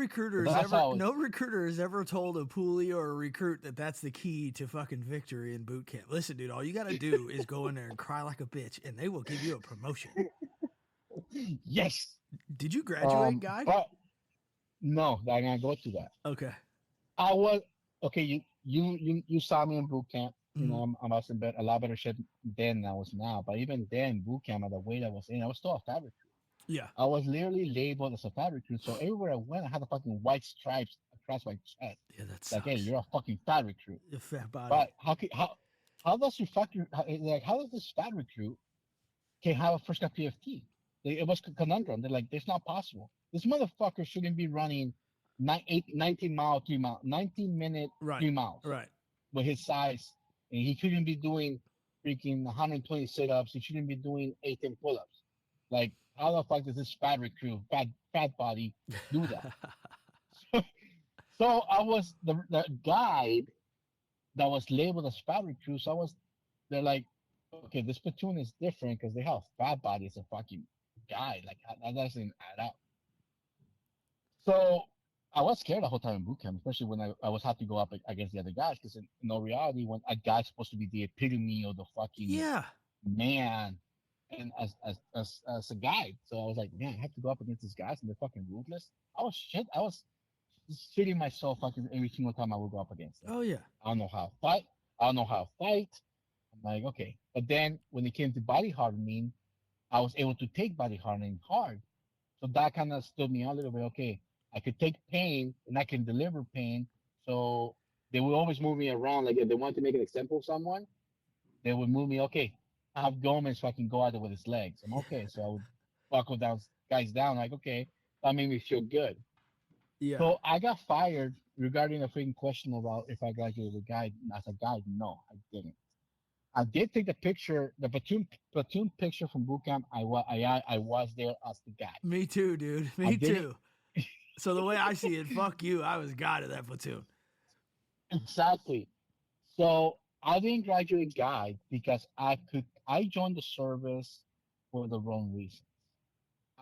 that's how I was. No recruiter has ever told a poolie or a recruit that that's the key to fucking victory in boot camp. Listen, dude, all you got to do is go in there and cry like a bitch, and they will give you a promotion. Yes. Did you graduate, guide? But no, I'm gonna go to that. Okay. I was okay. You saw me in boot camp. You know, Mhm. I was in a lot better shape then than I was now. But even then, boot camp at the weight I was in, I was still a fat recruit. Yeah. I was literally labeled as a fat recruit. So everywhere I went, I had the fucking white stripes across my chest. Yeah, that Like, hey, sucks. you're a fucking fat recruit. A fat body. But how does your fucking how does this fat recruit can have a first cut PFT? It was a conundrum. They're like, it's not possible. This motherfucker shouldn't be running 19 mile, 3 mile, 19-minute Right. 3 miles Right. with his size. And he shouldn't be doing freaking 120 sit ups. He shouldn't be doing 18 pull ups. Like, how the fuck does this fat recruit, fat body, do that? So I was the guide that was labeled as fat recruit. So they're like, okay, this platoon is different because they have fat body as a fucking guy. Like, that doesn't add up. So I was scared the whole time in boot camp, especially when I was had to go up against the other guys. Because in all reality, when a guy's supposed to be the epitome of the fucking Yeah. man, and as a guy, so I was like, man, I have to go up against these guys, and they're fucking ruthless. I was shit. I was shitting myself fucking every single time I would go up against them. Oh yeah. I don't know how to fight. I don't know how to fight. I'm like, okay. But then when it came to body hardening, I was able to take body hardening hard. So that kind of stood me out a little bit. Okay, I could take pain and I can deliver pain. So they would always move me around. Like if they wanted to make an example of someone, they would move me. Okay, I have Gomez so I can go out there with his legs. I'm okay. So I would buckle down guys down. Like okay, that made me feel good. Yeah. So I got fired regarding a freaking question about if I graduated as a guide. No, I didn't. I did take the picture, the platoon picture from boot camp. I was there as the guy. Me too, dude. I Me didn't too. So the way I see it, fuck you. I was god of that platoon. exactly. So I didn't graduate guide because I joined the service for the wrong reasons.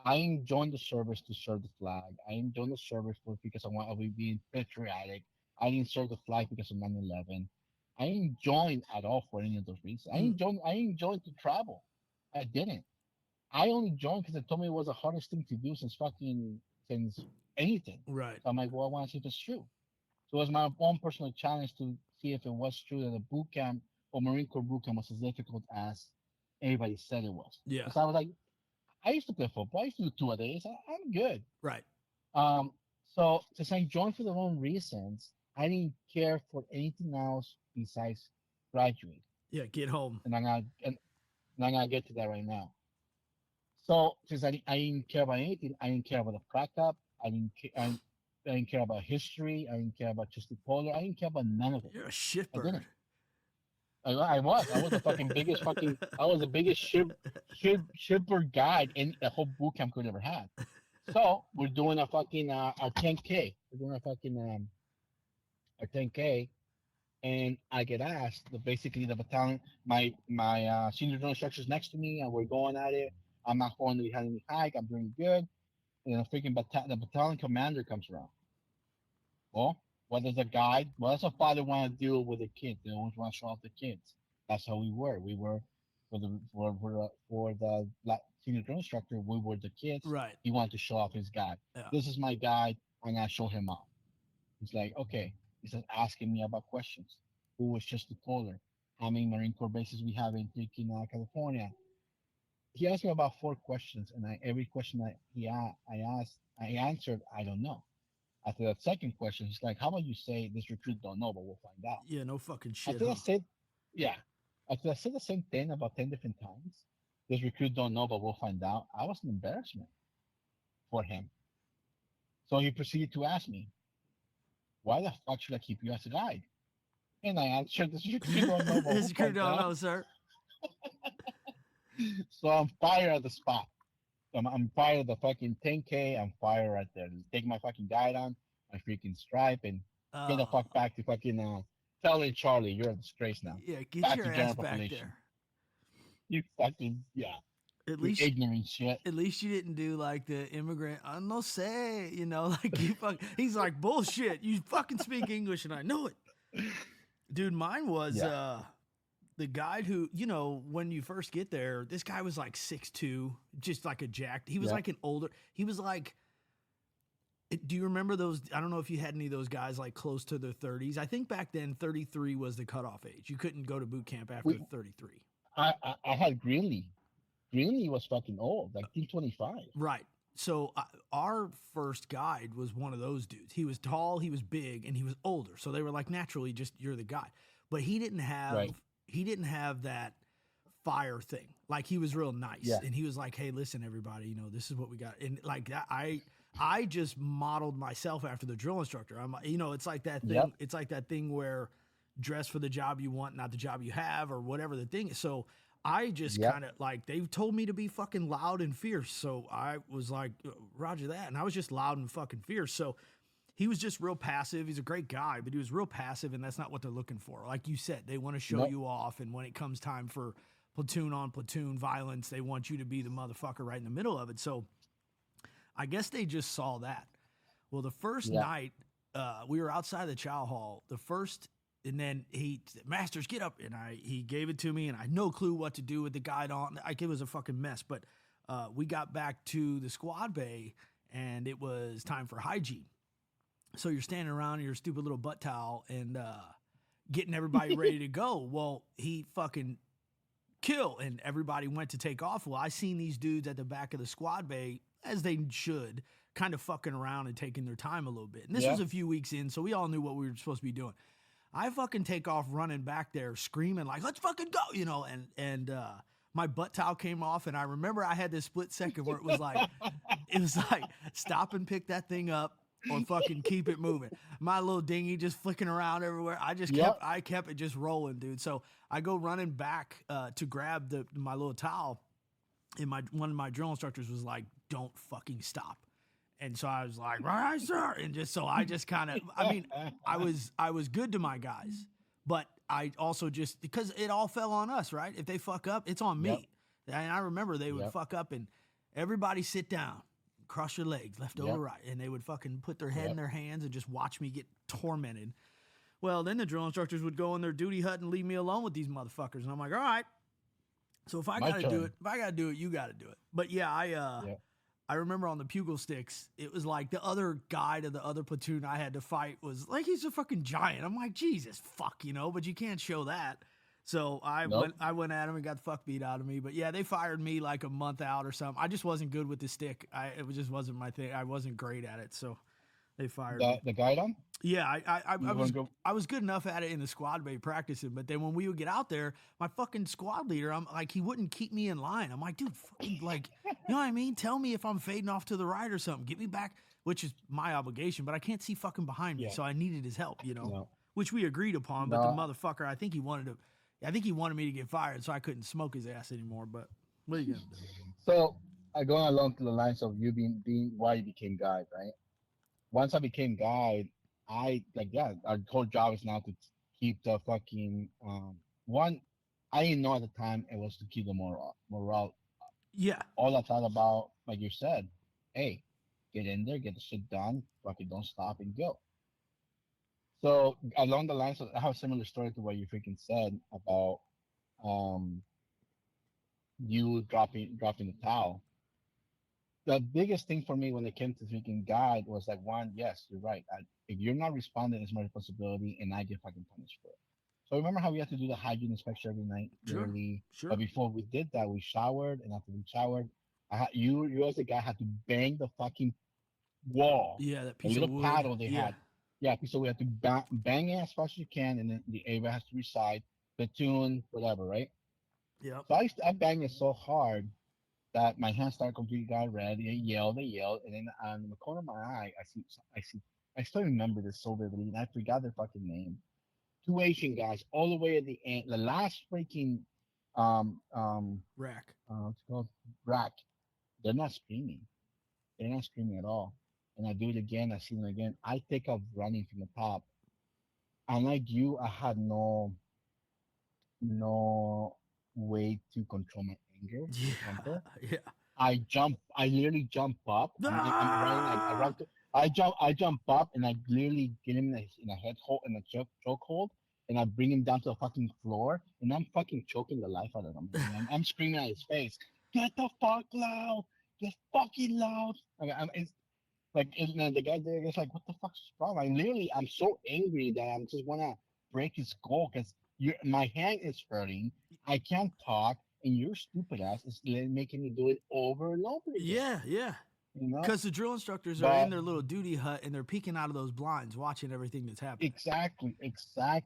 I didn't join the service to serve the flag. I didn't join the service because I want to be being patriotic. I didn't serve the flag because of 9/11. I didn't join at all for any of those reasons. Mm. I didn't join to travel. I didn't. I only joined because they told me it was the hardest thing to do since anything. Right. So I'm like, well, I want to see if it's true. So it was my own personal challenge to see if it was true that the boot camp or Marine Corps boot camp was as difficult as everybody said it was. Yeah. Because I was like, I used to play football. I used to do 2 a days. I'm good. Right. Um, so since I joined for the wrong reasons, I didn't care for anything else besides graduating. Yeah. Get home. And I'm gonna get to that right now. So since I didn't care about anything, I didn't care about the crack up. I didn't care about history. I didn't care about just the polar. I didn't care about none of it. You're a I shitbird. didn't. I was the fucking biggest fucking. I was the biggest shipper guide in the whole boot camp could ever had. So we're doing a fucking our 10K. We're doing a fucking our 10K, and I get asked. Basically, the battalion, my senior drill instructor's next to me, and we're going at it. I'm not falling behind any hike. I'm doing good. And the freaking the battalion commander comes around. Well, what does a guide? What does a father want to do with the kids? They always want to show off the kids. That's how we were. We were for the senior drill instructor. We were the kids. Right. He wanted to show off his guide. Yeah. This is my guide. I'm gonna show him off. He's like, okay. He starts asking me about questions. Who was just the caller? How many Marine Corps bases we have in freaking California? He asked me about 4 questions, and every question I answered, I don't know. After that second question, he's like, "How about you say this recruit don't know, but we'll find out." Yeah, no fucking shit, After I huh? said, "Yeah," after I said the same thing about 10 different times, this recruit don't know, but we'll find out. I was an embarrassment for him. So he proceeded to ask me, "Why the fuck should I keep you as a guide?" And I answered, "This recruit don't know, but we'll This crew find don't out." know, sir. So I'm fired at the spot. I'm fired at the fucking 10K. I'm fired right there. Take my fucking guide on, my freaking stripe, and get the Uh, fuck back to fucking telling Charlie you're a disgrace now. yeah, get Back your to ass general back population. there. You fucking yeah. At You least ignorant shit. at least you didn't do like the immigrant. I no say, like you fuck. He's like bullshit. You fucking speak English, and I know it, dude. Mine was Yeah. the guy who when you first get there. This guy was like 6'2", just like a jacked. He was Yeah. like an older. He was like. Do you remember those? I don't know if you had any of those guys like close to their 30s. I think back then 33 was the cutoff age. You couldn't go to boot camp after We 33. I had Greenlee. Greenlee was fucking old, like 225. Right. So our first guide was one of those dudes. He was tall, he was big, and he was older. So they were like, naturally, just you're the guy. But Right. he didn't have that fire thing. Like he was real nice, Yeah. and he was like, "Hey, listen, everybody, this is what we got." And like that, I just modeled myself after the drill instructor. It's like that thing. Yep. It's like that thing where dress for the job you want, not the job you have, or whatever the thing is. So I just Yep. kind of like they told me to be fucking loud and fierce. So I was like, Roger that. And I was just loud and fucking fierce. So he was just real passive. He's a great guy, but he was real passive, and that's not what they're looking for. Like you said, they want to show Nope. you off. And when it comes time for platoon on platoon violence, they want you to be the motherfucker right in the middle of it. So I guess they just saw that. Well, the first Yeah. night, we were outside the chow hall. The first, and then he said, Masters, get up, and he gave it to me, and I had no clue what to do with the guide on. Like it was a fucking mess. But we got back to the squad bay, and it was time for hygiene. So you're standing around in your stupid little butt towel and getting everybody ready to go. Well, he fucking kill, and everybody went to take off. Well, I seen these dudes at the back of the squad bay, as they should, kind of fucking around and taking their time a little bit. And this Yeah. was a few weeks in, so we all knew what we were supposed to be doing. I fucking take off running back there, screaming like, "Let's fucking go!" And my butt towel came off, and I remember I had this split second where it was like stop and pick that thing up or fucking keep it moving. My little dinghy just flicking around everywhere. Yep. I kept it just rolling, dude. So I go running back to grab my little towel, and one of my drill instructors was like, "Don't fucking stop." And so I was like, "Right, sir." And I just kind of, I was good to my guys, but I also just, because it all fell on us, right? If they fuck up, it's on Yep. me. And I remember they would Yep. fuck up, and everybody sit down, cross your legs, left over, Yep. right. And they would fucking put their head in Yep. their hands and just watch me get tormented. Well, then the drill instructors would go in their duty hut and leave me alone with these motherfuckers. And I'm like, all right. So if I My got to do turn. it, you got to do it. But yeah, Yep. I remember on the Pugil sticks, it was like the other guy to the other platoon I had to fight was like, he's a fucking giant. I'm like, Jesus, fuck, but you can't show that. So Nope. I went at him and got the fuck beat out of me. But yeah, they fired me like a month out or something. I just wasn't good with the stick. Just wasn't my thing. I wasn't great at it. So they fired me. The guide on? Yeah, You wanna go? I was good enough at it in the squad bay practicing, but then when we would get out there, my fucking squad leader, I'm like, he wouldn't keep me in line. I'm like, dude, fucking, like, you know what I mean? Tell me if I'm fading off to the right or something. Get me back, which is my obligation, but I can't see fucking behind me, Yeah. so I needed his help, No. which we agreed upon. But No. the motherfucker, I think he wanted me to get fired, so I couldn't smoke his ass anymore. But what are you gonna do? So I go along to the lines of you being why you became guide, right? Once I became guide, our whole job is now to keep the fucking one. I didn't know at the time it was to keep the morale. Yeah, All I thought about, like you said, hey, get in there, get the shit done, fucking don't stop and go. So along the lines of, I have a similar story to what you freaking said about um you dropping the towel. The biggest thing for me when it came to freaking guide was like, one, yes, you're right. If you're not responding, it's my responsibility, and I get fucking punished for it. So remember how we had to do the hygiene inspection every night, Sure, yearly. sure. But before we did that, we showered, and after we showered, you as the guy had to bang wall, Yeah, that a piece of little wood. paddle they Yeah. had. Yeah, so we have to bang it as fast as you can, and then the Ava has to recite the tune, whatever, right? Yep. So I banged it so hard that my hands started completely got red. They yelled, and then on the corner of my eye, I see, I still remember this so vividly, and I forgot their fucking name. Two Asian guys, all the way at the end, the last freaking, um, um, Rack. what's it called, rack. They're not screaming. They're not screaming at all. And I do it again. I see them again. I take off running from the top. Unlike you, I had no way to control my anger, my Yeah. temper. Yeah. I literally jump up. I'm running like I run Ah! to, I jump up and I literally get him in a head hold, in a choke hold, and I bring him down to the fucking floor, and I'm fucking choking the life out of him. And I'm screaming at his face, get the fuck loud, get fucking loud. It's like, and the guy there is like, what the fuck's wrong? I'm so angry that I'm just wanna break his skull because my hand is hurting. I can't talk, and your stupid ass is making me do it over and over again. Yeah, yeah. You know, Because the drill instructors are in but their little duty hut and they're peeking out of those blinds, watching everything that's happening. exactly.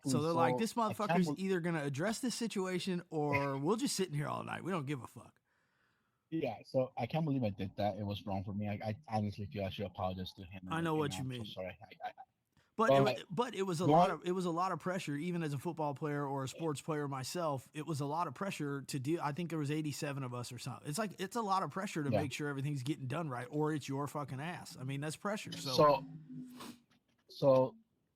So they're like, So this I can't. motherfucker's either going to address this situation or we'll just sit in here all night. We don't give a fuck. Yeah, so I can't believe I did that. It was wrong for me. I honestly feel I should apologize to him, I know and what you I'm so mean. sorry. But But it was a lot going, of pressure even as a football player or a sports player myself. It was a lot of pressure to do. I think there was 87 of us or something. It's like it's a lot of pressure to yeah. make sure everything's getting done right or it's your fucking ass. I mean, that's pressure. So, So so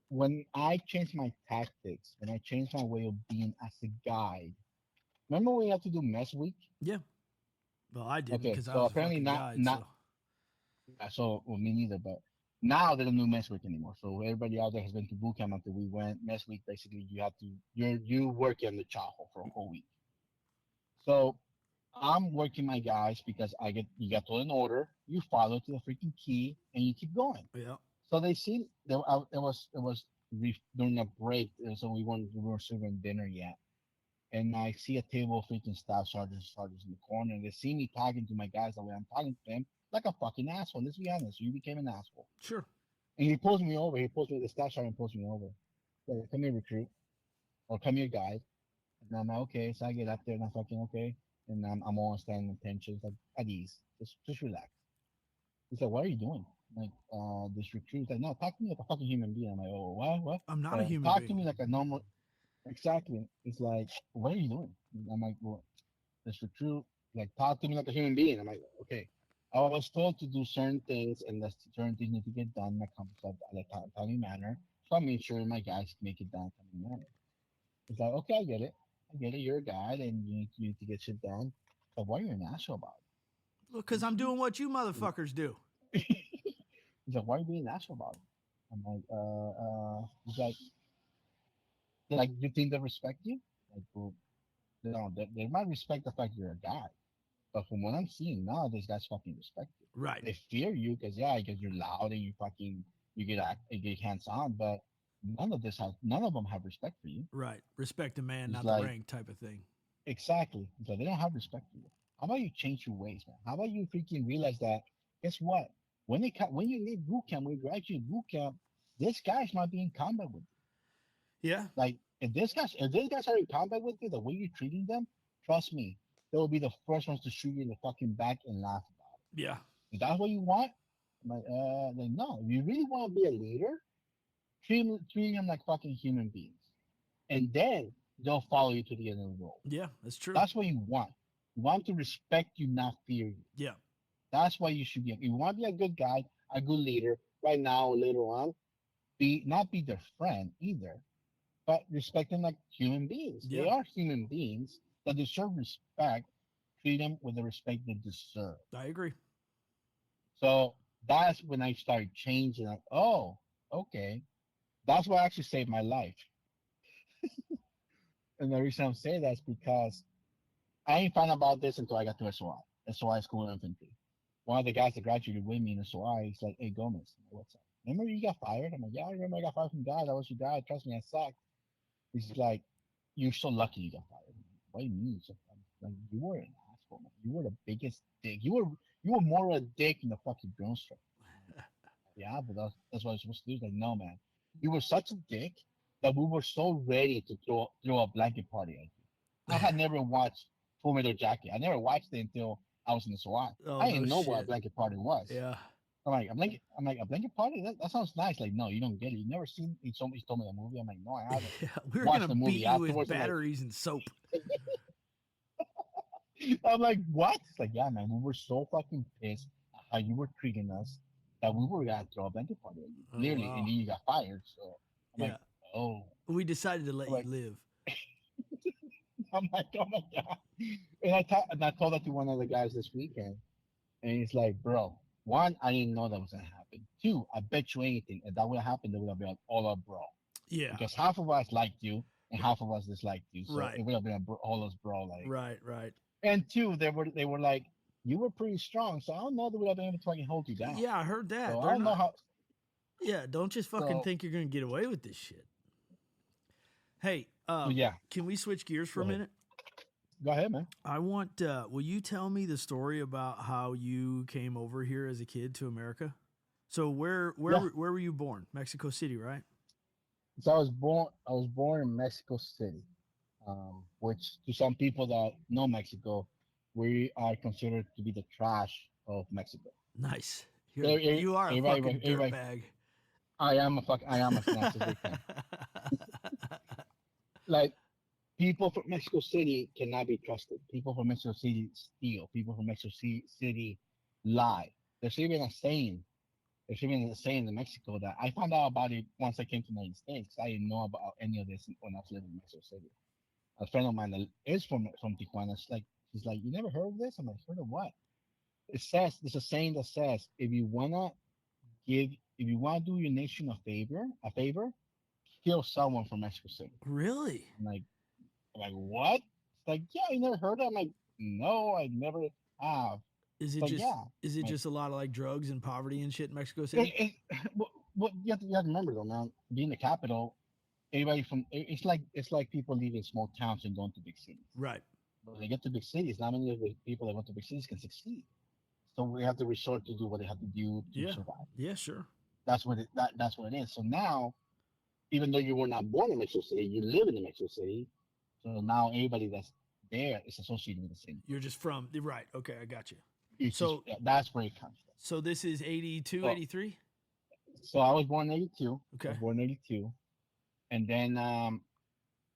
when I changed my tactics, when I changed my way of being as a guide, remember when we had to do mess week? yeah. Well, I didn't Okay, because I so was a apparently fucking guide. not So, so well, me neither, but now they don't do mess week anymore. So everybody out there has been to boot camp after we went. Mess week basically you have to you work on the chow for a whole week. So I'm working my guys because I get you get told an order, you follow to the freaking key, and you keep going. yeah. So they see it was during a break, so we weren't serving dinner yet, and I see a table of freaking staff sergeants in the corner, and they see me talking to my guys the way I'm talking to them, like a fucking asshole. Let's be honest, you became an asshole, Sure. and he pulls me over. He pulls me the staff sergeant pulls me over. Like, come here, recruit, or come here, guide. And I'm like, okay, so I get up there and I'm fucking okay, and I'm all standing attention, like at ease, just relax. He's like, what are you doing? I'm like, this recruit's like, no, talk to me like a fucking human being. I'm like, oh, what? I'm not a human Talk to being. me like a normal. Exactly. It's like, what are you doing? I'm like, well, this recruit, like, talk to me like a human being. I'm like, okay. I was told to do certain things, and that certain things need to get done in a timely manner. So I made sure my guys make it done in a timely manner. It's like, okay, I get it. I get it. You're a guy, and you need to get shit done. But why are you an asshole about Look, it? because I'm doing what you motherfuckers do. He's like, why are you being an asshole about it? I'm like, he's like, you think they respect you? Like, well, no, they might respect the fact you're a guy, but from what I'm seeing now, these guys fucking respect you. Right. They fear you because because you're loud and you get hands on, but none of them have respect for you. Right. Respect the man, It's not the like rank type of thing. exactly, so they don't have respect for you. How about you change your ways, man? How about you freaking realize that? Guess what? When you leave boot camp, when you graduate boot camp, this guy's might be in combat with Yeah. like if these guys are in combat with you, the way you're treating them, trust me, they will be the first ones to shoot you in the fucking back and laugh about Yeah. it. Is that what you want? Like no. If you really want to be a leader, treat them like fucking human beings, and then they'll follow you to the end of the road. Yeah. That's true. That's what you want. You want to respect you, not fear you. Yeah. That's why you should be. If you want to be a good guy, a good leader, right now or later on, be not be their friend either, but respect them like human beings. Yeah. They are human beings that deserve respect. Treat them with the respect they deserve. I agree. So that's when I started changing. Like, oh, okay. That's what actually saved my life. And the reason I'm saying that is because I ain't found out about this until I got to SOI School of Infantry. One of the guys that graduated with me in SOI, he's like, hey, Gomez, what's up? Remember you got fired? I'm like, yeah, I remember I got fired from God. That was your guy. Trust me, I sucked. He's like, you're so lucky you got fired. What do you mean? So, like, you were an asshole, man. You were the biggest dick. You were more of a dick in the fucking drone strike. Yeah, but that's what I was supposed to do. He's like, no, man, you were such a dick that we were so ready to throw a blanket party at you. I had never watched Full Metal Jacket. I never watched it until I was in the SWAT. Oh I no didn't know what a shit. blanket party was. Yeah. I'm like a blanket party. That sounds nice. Like, no, you don't get it. You never seen. He told me the movie. I'm like, no, I haven't. Yeah. We're Watched gonna the beat movie you with afterwards. batteries and soap. I'm like, what? It's like, yeah, man, we were so fucking pissed at how you were treating us that we were gonna throw a blanket party at you, Oh literally, and wow. then you got fired. So I'm like, Yeah. oh, We decided to let I'm you like, live. I'm like, oh my god. And I told that to one of the guys this weekend, and he's like, bro, one, I didn't know that was gonna happen. Two, I bet you anything, if that would have happened, they would have been all up, bro, Yeah. because half of us liked you and half of us disliked you, so Right. it would have been all us, bro, like. Right. Right. And two, they were like, you were pretty strong, so I don't know that we have been able to fucking hold you down. Yeah, I heard that. So They're I don't know not. how. Yeah, don't just fucking So think you're gonna get away with this shit. Hey, yeah, can we switch gears for go a ahead. minute? Go ahead, man. I want. Will you tell me the story about how you came over here as a kid to America? So Yeah. where were you born? Mexico City, right? So I was born in Mexico City, which to some people that know Mexico, we are considered to be the trash of Mexico. Nice. You are a Everybody, fucking everybody, dirtbag. I am a nationalistic fan. Like people from Mexico City cannot be trusted. People from Mexico City steal. People from City lie. There's even a saying. There's even a saying in Mexico that I found out about it once I came to the United States. I didn't know about any of this when I was living in Mexico City. A friend of mine that is from Tijuana. She's like, you never heard of this? I'm like, heard of what? It says there's a saying that says if you wanna do your nation a favor, kill someone from Mexico City. Really? I'm like, what? It's like, yeah, you never heard of it? I'm like, no, I never have. Is It's it like, just yeah. is it I'm like, just a lot of like drugs and poverty and shit in Mexico City? what you have to remember though, man, being the capital, it's like people leaving small towns and going to big cities. Right. When they get to big cities, not many of the people that went to big cities can succeed. So we have to resort to do what they have to do to Yeah. survive. Yeah, sure. That's what it is. So now, even though you were not born in Mexico City, you live in the Mexico City. So now everybody that's there is associated with the same. You're just from right. Okay, I got you. It's just So that's where it comes from. so this is 82, So 83. so I was born in '82. I Okay. was born in '82, and then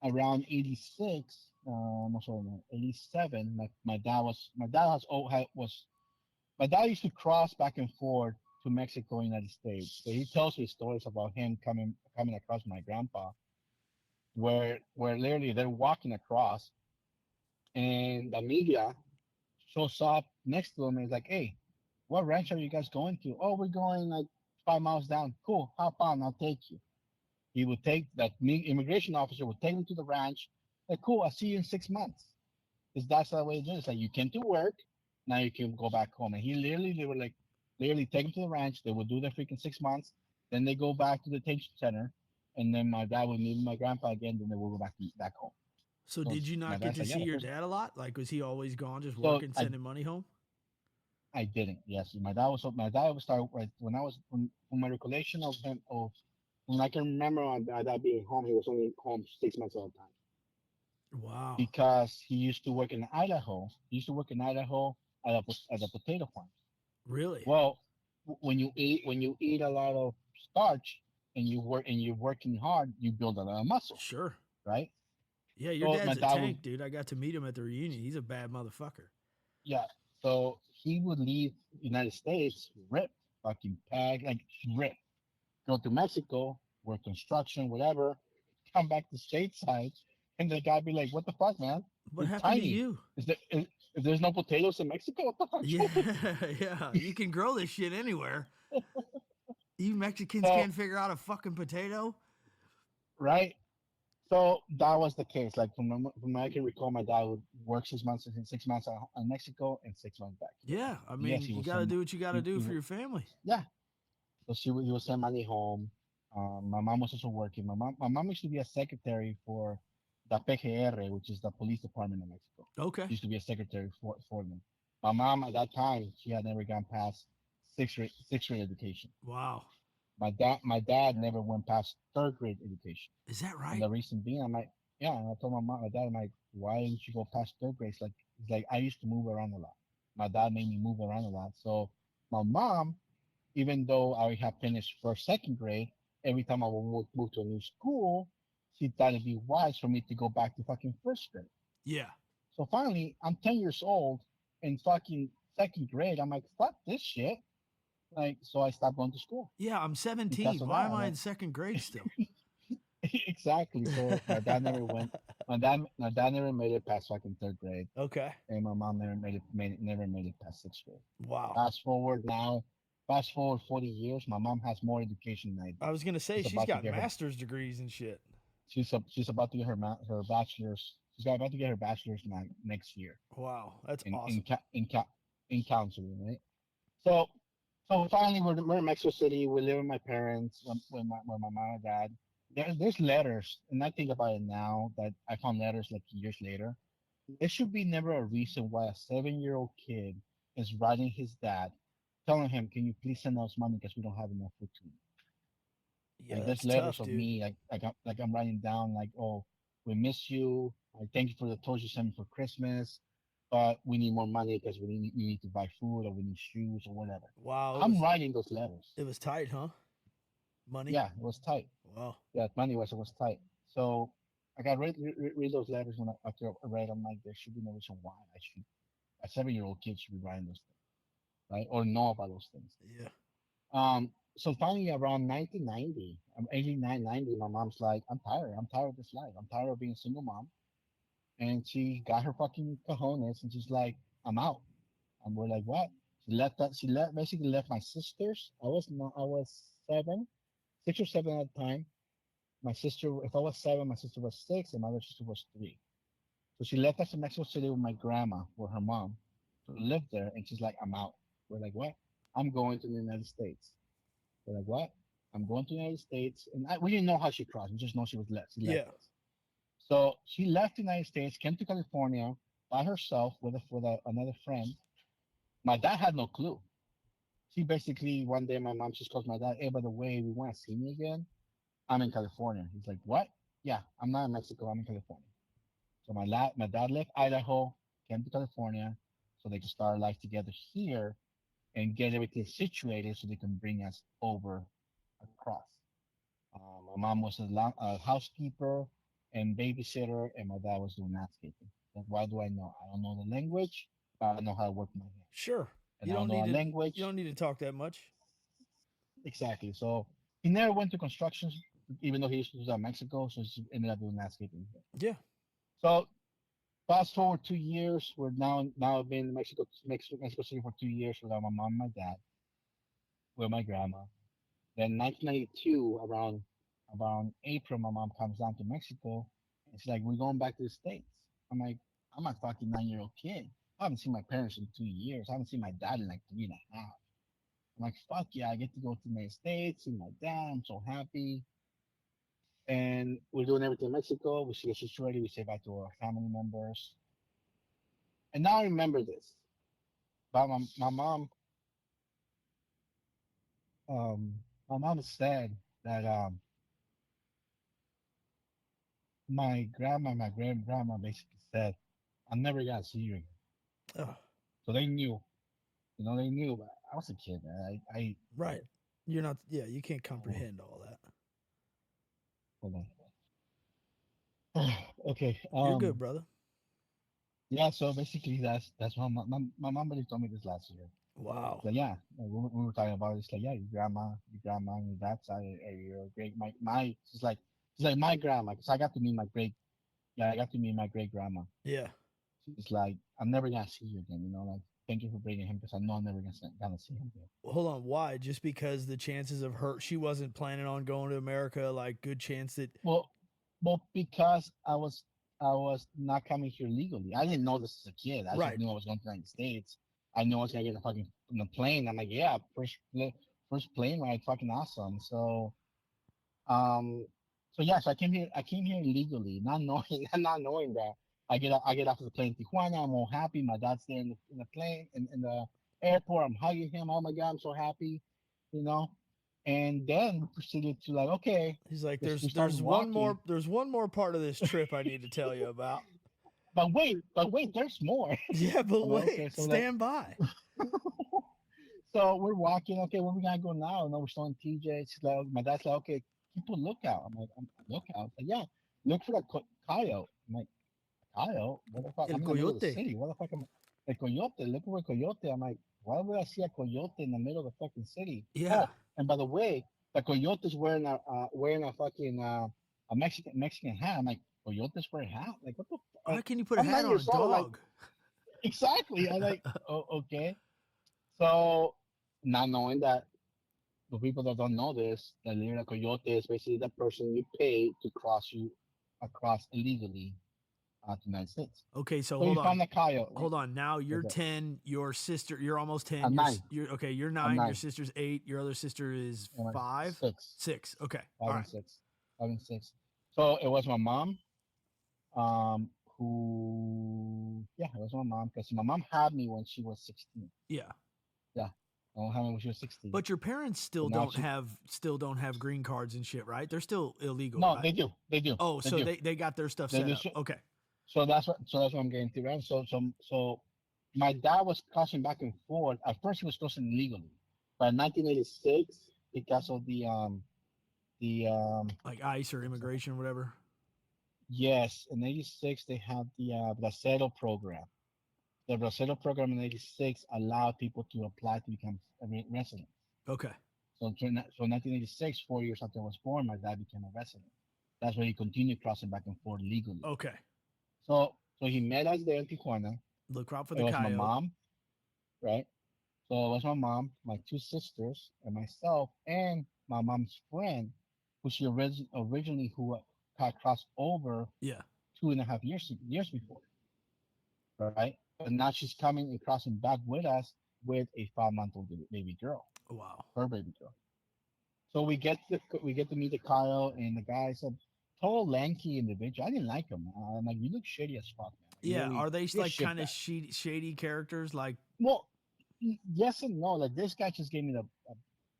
around '86, no, sorry, no, '87. My dad has oh had was my dad used to cross back and forth to Mexico, United States. So he tells me stories about him coming across my grandpa, where literally they're walking across, and the media shows up next to him and is like, "Hey, what ranch are you guys going to? Oh, we're going like 5 miles down. Cool, hop on, I'll take you." He would take that immigration officer would take him to the ranch. Like, cool, I'll see you in 6 months. Because that's the way it is. Like, you came to work, now you can go back home. And they were like, literally take him to the ranch. They would do their freaking 6 months. Then they go back to the detention center. And then my dad would meet my grandpa again. Then they would go back home. So So did you my not get dad's to like, yeah, see the your first. dad a lot? Like was he always gone just So working, sending money home? I didn't. Yes, my dad would start right when I was when my recollection of him of when I can remember my dad being home. He was only home 6 months at a time Wow. because he used to work in Idaho. He used to work in Idaho at a potato farm. Really? Well, when you eat a lot of starch and you're working hard, you build a lot of muscle, Sure. right? Yeah, your So my dad's a dad would tank, dude. I got to meet him at the reunion. He's a bad motherfucker. yeah. So he would leave United States ripped, fucking pag like ripped, go to Mexico, work construction, whatever, come back to stateside, and the guy be like, "What the fuck, man? What You're happened to tiny. you? If there's no potatoes in Mexico, what the fuck's Yeah, wrong with you?" yeah. You can grow this shit anywhere. You Mexicans So can't figure out a fucking potato? right. So that was the case. Like from what I can recall, my dad would work 6 months in 6 months in Mexico and 6 months back here. Yeah. I Yes, mean, he you was got to send do what you got to do for your family. yeah. So he would send money home. My mom was also working. My mom used to be a secretary for the PGR, which is the police department in Mexico. Okay. She used to be a secretary for them. My mom at that time, she had never gone past sixth grade education. Wow. My dad never went past third grade education. Is that And right? the reason being, I'm like, yeah. And I told my dad, I'm like, why didn't you go past third grade? It's like I used to move around a lot. My dad made me move around a lot. So my mom, even though I had finished first, second grade, every time I would move to a new school, she thought it'd be wise for me to go back to fucking first grade. Yeah. So finally, I'm 10 years old in fucking second grade. I'm like, fuck this shit. Like, so I stopped going to school Yeah, I'm because 17. of Why that. am I'm I in like, second grade still? exactly. So my dad never went. My dad never made it past fucking third grade, Okay. and my mom never made it past sixth grade. Wow. Fast forward now, fast forward 40 years. My mom has more education than I do. I was gonna say She's she's about to got get her. master's degrees and shit. She's about to get her bachelor's. About to get her bachelor's next year Wow, that's in awesome. in counseling, right? So so finally, we're in Mexico City. We live with my parents, with my mom and dad. There's letters, and I think about it now that I found letters like years later. There should be never a reason why a 7-year-old kid is writing his dad, telling him, "Can you please send us money because we don't have enough food to eat." Yeah, Like there's that's letters tough, of dude. me, I'm writing down like, "Oh, we miss you. I thank you for the toys you sent me for Christmas, but we need more money because we need to buy food or we need shoes or whatever." Wow, I'm writing those letters. it was tight, huh? Money. Yeah, it was tight. Wow. Yeah, money was tight. So I got read those letters after I read. I'm like, there should be no reason why I should a 7-year-old kid should be writing those things, right? Or know about those things. Yeah. So finally, around 1990, 89, 90, my mom's like, I'm tired. I'm tired of this life. I'm tired of being a single mom. And she got her fucking cojones and she's like, I'm out. And we're like, what? Basically left my sisters. I was 6 or 7 at the time. My sister, if I was 7, my sister was 6, and my other sister was 3. So she left us in Mexico City with my grandma, with her mom, to live there. And she's like, I'm out. We're like, what? I'm going to the United States. We're like, what? I'm going to the United States. And we didn't know how she crossed. We just know she was left. She left Yeah. us. So she left the United States, came to California by herself another friend. My dad had no clue. She basically, one day, my mom just calls my dad, hey, by the way, we want to see me again. I'm in California. He's like, what? Yeah, I'm not in Mexico. I'm in California. So my dad left Idaho, came to California, so they could start life together here and get everything situated so they can bring us over across. My mom was a housekeeper and babysitter, and my dad was doing landscaping. Like, why do I know? I don't know the language, but I know how to work my hands. Sure. And You I don't don't know need a to. You language don't need to talk that much. exactly. So he never went to construction, even though he used to do that in Mexico. So he ended up doing landscaping. Yeah. So fast forward 2 years, we're now been in Mexico City for 2 years without my mom and my dad, with my grandma. Then 1992, around April, my mom comes down to Mexico, and she's like, "We're going back to the States." I'm like, "I'm a fucking 9-year-old kid. I haven't seen my parents in 2 years. I haven't seen my dad in like 3.5." I'm like, "Fuck yeah, I get to go to the United States, see my dad. I'm so happy." And we're doing everything in Mexico. We get situated. We say bye to our family members. And now I remember this. But my mom, um, my mom said that my grandma, my grand grandma basically said, I'm never gonna see you again. Oh, So they knew, they knew. But I was a kid, man. right. You're not. Yeah, you can't Oh, comprehend all that. hold on. Okay. You're good, brother. Yeah. So basically, that's my mom really told me this last year. Wow. So yeah, we were talking about it. It's like, yeah, your grandma, and your dad's side are your great. She's like my grandma, because I got to meet my great grandma. Yeah. She's like, I'm never gonna see you again. Like, thank you for bringing him because I know I'm never gonna see him again. Hold on. Why? Just because the chances of her, she wasn't planning on going to America. Like, good chance that. Well, because I was not coming here legally. I didn't know this as a kid. I just Right. knew I was going to the United States. I knew I was gonna get a fucking on the plane. I'm like, yeah, first plane ride, fucking awesome. Um, so yeah, so I came here illegally, not knowing not knowing that I get off of the plane in Tijuana. I'm all happy. My dad's there in the plane in the Airport, I'm hugging him. Oh my God, I'm so happy, you know. And then we proceeded to like, okay, He's like, we started walking. there's one more part of this trip I need to tell you about. But wait, there's more. Yeah, but I'm like, okay, wait, so like, stand by. so we're walking. Okay, where we gotta go now? No, we're still in TJ. She's like, my dad's like, okay, keep a lookout. I'm like, lookout. Like, yeah, look for the coyote. I'm like, coyote? What the fuck? El I'm in the middle of the coyote. city. What the fuck am I? A coyote? Look for a coyote. I'm like, why would I see a coyote in the middle of the fucking city? Yeah. Oh, and by the way, the coyote's wearing a fucking a Mexican hat. I'm like, coyotes wear a hat? Like, what the? How can you put a I'm hat nine on a years old. I'm like, dog? exactly. I'm like, oh, okay. So, not knowing that the people that don't know this, the Lira Coyote is basically the person you pay to cross you across illegally to the United States. Okay, so So you found the coyote. hold on. Now you're What's that? 10. Your sister, you're almost 10. I'm nine. You're okay. You're I'm 9. Your nine. sister's 8. Your other sister is I'm like 5. six, 6. Okay. All five and right. six, 5 and 6. So it was my mom, who, yeah, it was my mom because my mom had me when she was 16. Yeah. Yeah, my mom had me when she was 16. But your parents So now she, still don't have green cards and shit, right? They're still illegal, no, right? they So do, they got their stuff they set do. up. Okay. So that's what I'm getting to, right? So my dad was crossing back and forth. At first, he was crossing illegally, but in 1986, because of the Like ICE or immigration or whatever. yes, in '86 they had the Bracero program. The Bracero program in '86 allowed people to apply to become residents. Okay. So in 1986, 4 years after I was born, my dad became a resident. That's where he continued crossing back and forth legally. Okay. So he met us there in Tijuana. Look out for It the was my coyote. mom, right? So it was my mom, my two sisters, and myself, and my mom's friend, who she originally who had crossed over Yeah. 2.5 years before, right? But now she's coming and crossing back with us with a 5 month old baby girl, Wow. her baby girl. So we get to meet the Kyle, and the guy's a tall, lanky individual. I didn't like him. I'm like, you look shady as fuck, man. Like, Yeah. really, Are they you're a like kind of shitbag. shady characters? Like, Well, yes and no. Like this guy just gave me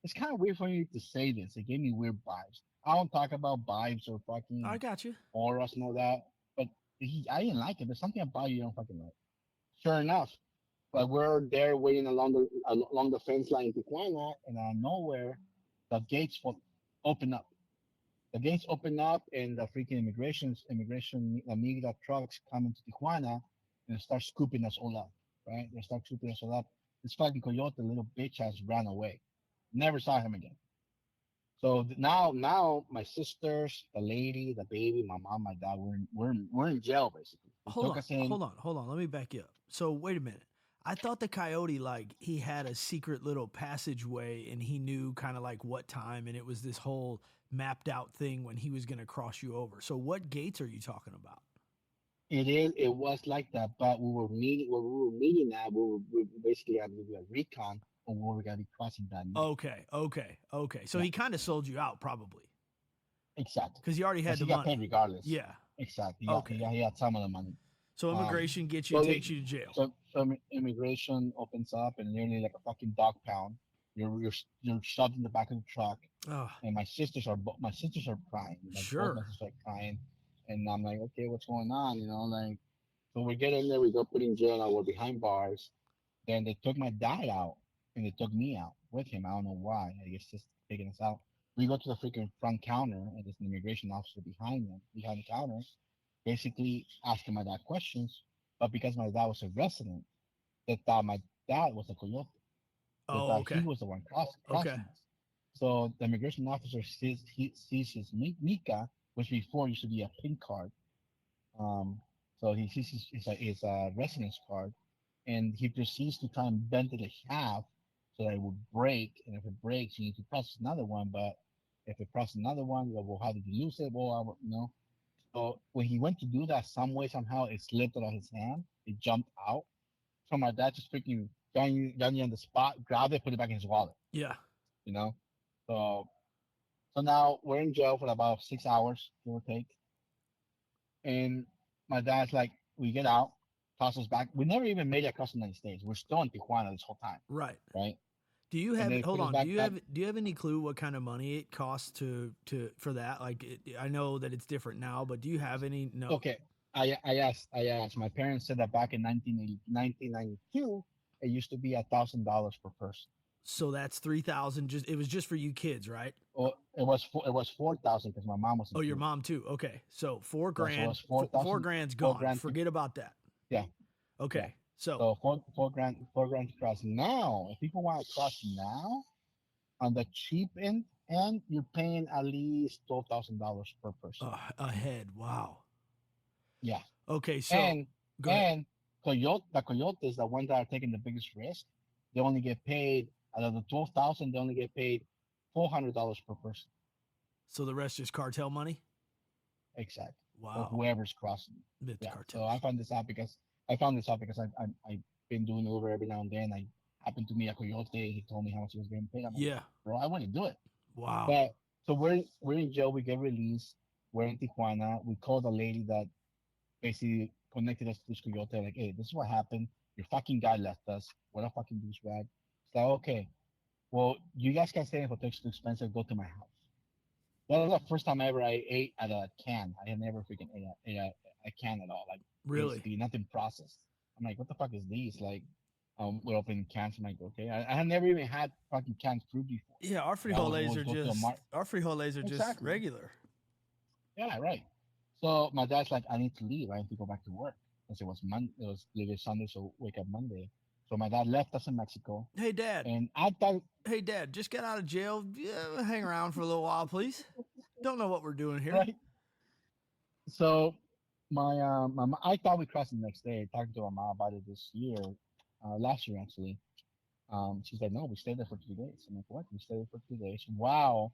it's kind of weird for me to say this. It gave me weird vibes. I don't talk about vibes or I fucking got you. auras and all that, but I didn't like it. There's something about you I don't fucking like. Sure enough, but we're there waiting along the fence line in Tijuana, and out of nowhere, the gates will open up. The gates open up, and the freaking immigration amiga trucks come into Tijuana and start scooping us all up. Right? They start scooping us all up. This fucking coyote, little bitch, has ran away. Never saw him again. So now my sisters, the lady, the baby, my mom, my dad, we're in jail basically. They Hold took on. us in. Hold on. Let me back you up. So wait a minute. I thought the coyote like he had a secret little passageway and he knew kind of like what time and it was this whole mapped out thing when he was going to cross you over. So what gates are you talking about? It was like that, but we were meeting at we basically had to do a recon on where we gotta be crossing that night. Okay. So Yeah, he kind of sold you out probably exactly. because you already Because had the he got paid money. regardless. Yeah. Exactly. Okay. He got some of the money. So Um, immigration gets you, so takes you to jail. immigration opens up and literally like a fucking dog pound. You're shoved in the back of the truck, Oh, and my sisters are crying. Like both my sure. sisters are crying, and I'm like, okay, what's going on? You know, like so we get in there, we go put in jail. Now we're behind bars. Then they took my dad out, and they took me out with him. I don't know why. I guess just taking us out. We go to the freaking front counter, and there's an immigration officer behind the counter, basically asking my dad questions. But because my dad was a resident, they thought my dad was a coyote. They Oh, thought he okay. was the one Okay. crossing us. So the immigration officer sees his Mika, which before used to be a pink card. Um, so he sees his residence card, and he proceeds to try and bend it in half so that it will break. And if it breaks, you need to process another one. But if it processes another one, well, how did you lose it? Well, you know. So when he went to do that, some way somehow it slipped out of his hand. It jumped out. So my dad just freaking got me on the spot, grabbed it, put it back in his wallet. Yeah. You know. So now we're in jail for about 6 hours, give or take. And my dad's like, we get out. toss us back. We never even made it across the United States. We're still in Tijuana this whole time, Right. right? Do you And have they hold put us on? Do back you up. have any clue what kind of money it costs to for that? Like, I know that it's different now, but do you have any? No. Okay, I asked. My parents said that back in 1992, it used to be $1,000 per person. So that's 3,000. Just it was just for you kids, right? Well, it was 4,000 because my mom was Oh, your included. mom too. Okay, so four Yeah, so it grand. was 4,000, 4 grand's four gone. grand. Forget about that. Yeah, yeah. Okay, so So 4 grand to cross. Now, if people want to cross now, on the cheap end, and you're paying at least $12,000 per person. a head. Wow. Yeah, Okay, so and go ahead. and the coyotes, the ones that are taking the biggest risk, they only get paid out of the 12,000. They only get paid $400 per person. So the rest is cartel money. Exactly. For Wow, whoever's crossing. it's Yeah. So I cartels. found this out because I've been doing Uber every now and then. I happened to meet a coyote. He told me how much he was getting paid. I'm like, Yeah. bro, I wouldn't do it. Wow. But so we're in jail. We get released. We're in Tijuana. We call the lady that basically connected us to this coyote. Like, hey, this is what happened. Your fucking guy left us. What a fucking douchebag. It's like, okay, well, you guys can stay in hotel. It's too expensive. Go to my house. That was the first time ever I ate at a can. I had never freaking ate a can at all. Like Really? basically nothing processed. I'm like, what the fuck is these? Like, we're opening cans. I'm like, okay. I had never even had fucking canned fruit before. Yeah, our I would frijoles always are go to a just mart. Exactly. regular. Yeah, right. So my dad's like, I need to leave. I need to go back to work because it was Monday. It was literally Sunday, so wake up Monday. So my dad left us in Mexico, Hey, Dad. and I thought, Hey, Dad. Just got out of jail. Yeah, hang around for a little while, please. Don't know what we're doing here. right. So I thought we crossed the next day. Talking to my mom about it this year, last year actually. She's like, no, we stayed there for 2 days. I'm like, what? We stayed there for 2 days. Wow.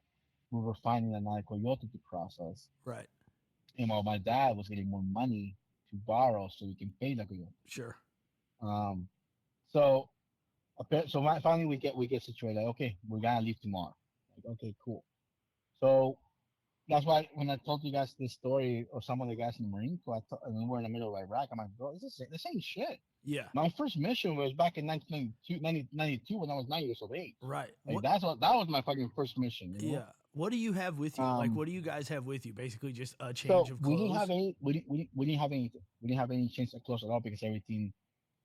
We were finding another coyote to cross us. Right. And while my dad was getting more money to borrow so we can pay the coyote. Sure. Um, so finally we get situated. Like, okay, we're gonna leave tomorrow. Like, okay, cool. So that's why when I told you guys this story of some of the guys in the Marine Corps, and we were in the middle of Iraq, I'm like, bro, this ain't shit. Yeah. My first mission was back in 1992 when I was 9 years of age. Right. Like What? that was my fucking first mission. You know? Yeah. What do you have with you? Like, Um. what do you guys have with you? Basically, just a change So of we didn't clothes. have any. We didn't have anything. We didn't have any change of clothes at all because everything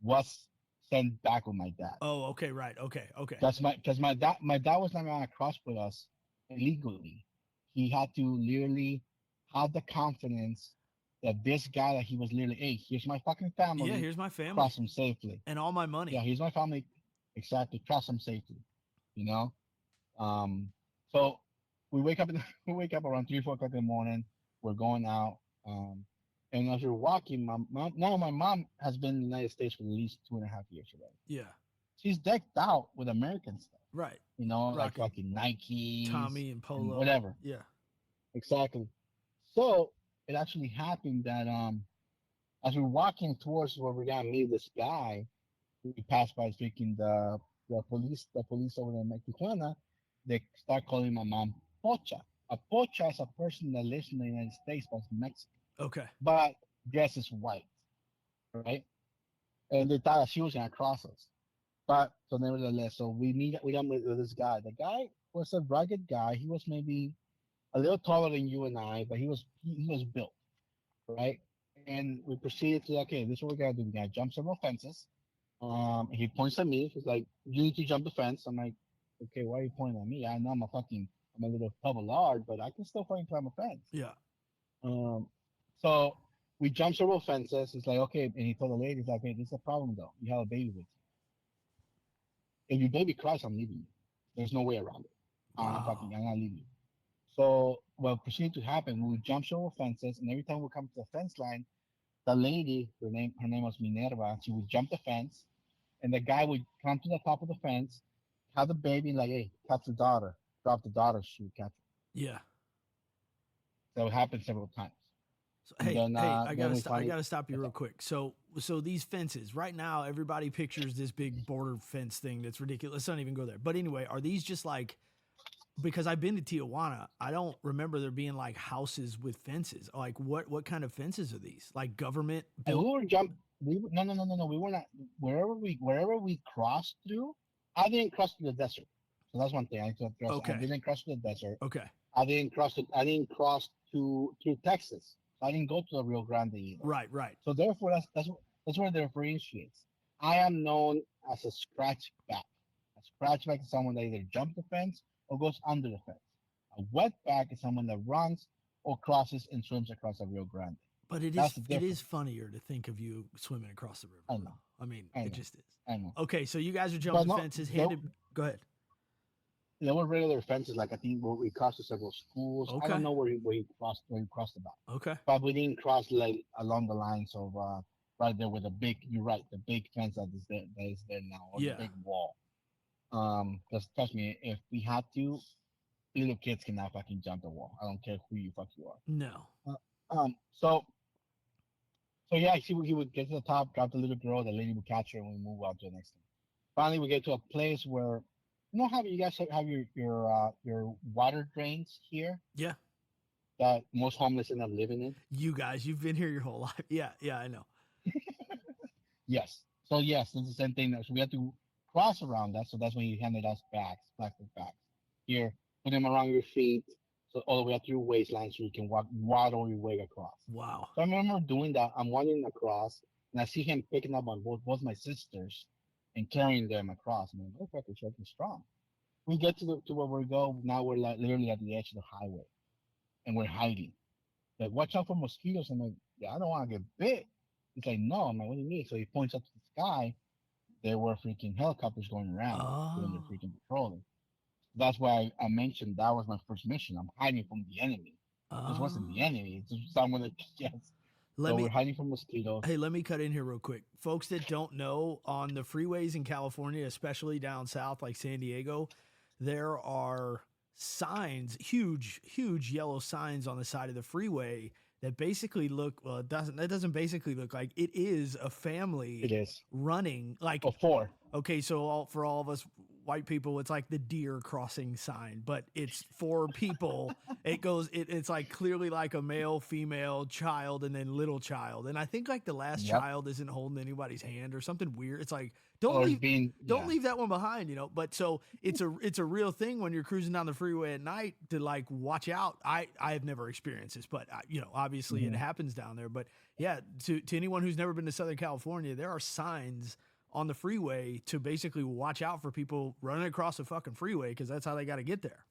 was sent back with my dad. Oh, okay. Right. Okay. Okay. Because my dad was not gonna cross with us illegally. He had to literally have the confidence that this guy that he was literally, hey, here's my fucking Yeah. family, Here's my family cross him safely. and all my Yeah, money. here's my family, exactly, cross him safely. You know. So we wake up we wake up around 3, 4 o'clock in the morning. We're going out. And as we're walking, my mom has been in the United States for at least 2.5 years already. Yeah. She's decked out with American stuff, Right. like Rocking fucking Nikes Tommy and and Polo. whatever. Yeah. Exactly. So it actually happened that as we're walking towards where we're gonna meet this guy, we pass by speaking the police over there in Tijuana. They start calling my mom Pocha. A Pocha is a person that lives in the United States but is Mexican, Okay. but dresses white, right? And they thought that she was gonna cross us. But so nevertheless, so we got with this guy. The guy was a rugged guy. He was maybe a little taller than you and I, but he was built, right? And we proceeded to, okay, this is what we gotta do. We gotta jump several fences. He points at me. He's like, "You need to jump the fence." I'm like, "Okay, why are you pointing at me? I know I'm a little lard, but I can still fucking climb a fence." Yeah. Um, so we jump several fences. He's like, "Okay," and he told the lady, "He's like, hey, there's a problem though. You have a baby with you. If your baby cries, I'm leaving you. There's no way around it. Wow. I'm not leaving you." So what proceeded to happen? We jump several fences, and every time we come to the fence line, the lady, her name was Minerva. She would jump the fence, and the guy would come to the top of the fence, have the baby, like, hey, catch the daughter, drop the daughter, she would catch her. Yeah. So it happened several times. So, And hey, then hey, then we I finally, gotta stop you real quick. So these fences right now, everybody pictures this big border fence thing that's ridiculous. Let's not even go there. But anyway, are these just like because I've been to Tijuana, I don't remember there being like houses with fences. Like what kind of fences are these? Like government And built? we were jump. No. We were not wherever we crossed through. I didn't cross through the desert, so that's one thing. I Okay. didn't cross through the desert. Okay. I didn't cross to through Texas. So I didn't go to the Rio Grande either. Right, right. So therefore, that's where the differentiates. I am known as a scratch back. A scratch back is someone that either jumps the fence or goes under the fence. A wet back is someone that runs or crosses and swims across the Rio Grande. But it That's is the it is difference. funnier to think of you swimming across the river, I bro. know. I mean, I it know. just is. I know. Okay, so you guys are But jumping no, fences, there, handed. Go ahead. there were regular fences. Like I think where we crossed to several schools. I don't Okay. know where he crossed about. Okay. But we didn't cross like along the lines of right there with the big. You're right, the big fence that is there now, or the Yeah. big wall. Because trust me, if we had to, little kids cannot fucking jump the wall. I don't care who you fuck you No. are. So yeah, he would get to the top, grab the little girl, the lady would catch her, and we move on to the next thing. Finally, we get to a place where you know how you guys have your water drains here Yeah. that most homeless end up living in. You guys, you've been here your whole life. Yeah. Yeah. I know. Yes. So yes, it's the same thing. So we have to cross around that. So that's when you handed us bags, plastic bags. Here, put them around your feet, so all the way up to your waistline, so you can waddle your way across. Wow. So I remember doing that. I'm wandering across, and I see him picking up on both my sisters and carrying them across. I'm like, oh, fuck, it's fucking strong. We get to where we go. Now we're like literally at the edge of the highway, and we're hiding. Like, watch out for mosquitoes. I'm like, yeah, I don't want to get bit. He's like, no. I'm like, what do you mean? So he points up to the sky. There were freaking helicopters going around doing their Oh. freaking patrolling. That's why I mentioned that was my first mission. I'm hiding from the enemy. This wasn't the Oh. enemy. It's just someone that yes. Let So we're me hiding from mosquitoes. Hey, let me cut in here real quick. Folks that don't know, on the freeways in California, especially down south like San Diego, there are signs, huge yellow signs on the side of the freeway that basically look, well, that doesn't basically look like, it is a It family is. running like, Oh, four. okay, so for all of us white people, it's like the deer crossing sign, but it's for people. It's like clearly like a male, female, child, and then little child. And I think like the last Yep. child isn't holding anybody's hand or something weird. It's like Or it's being don't leave that one behind, you know. But so it's a real thing when you're cruising down the freeway at night to like watch out. I have never experienced this, but you know, obviously it Mhm. happens down there. But yeah, to anyone who's never been to Southern California, there are signs on the freeway to basically watch out for people running across the fucking freeway because that's how they got to get there.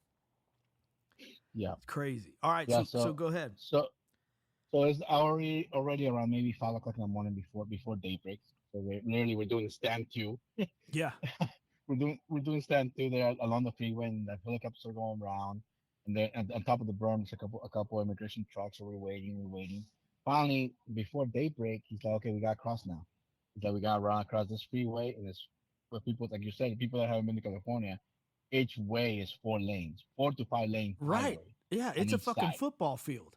Yeah. It's crazy. All right, Yeah. so go ahead. So it's already around maybe 5 o'clock in the morning before daybreak. So we're doing stand two. Yeah, We're doing stand two there along the freeway, and the helicopters are going around, and then on top of the berm, there's a couple immigration trucks. So we're waiting. Finally, before daybreak, he's like, okay, we got to cross now. He's like, we got to run across this freeway, and it's for people like you said, people that haven't been to California. Each way is 4 lanes, 4 to 5 lane right. highway Yeah, on it's a each fucking side. football field.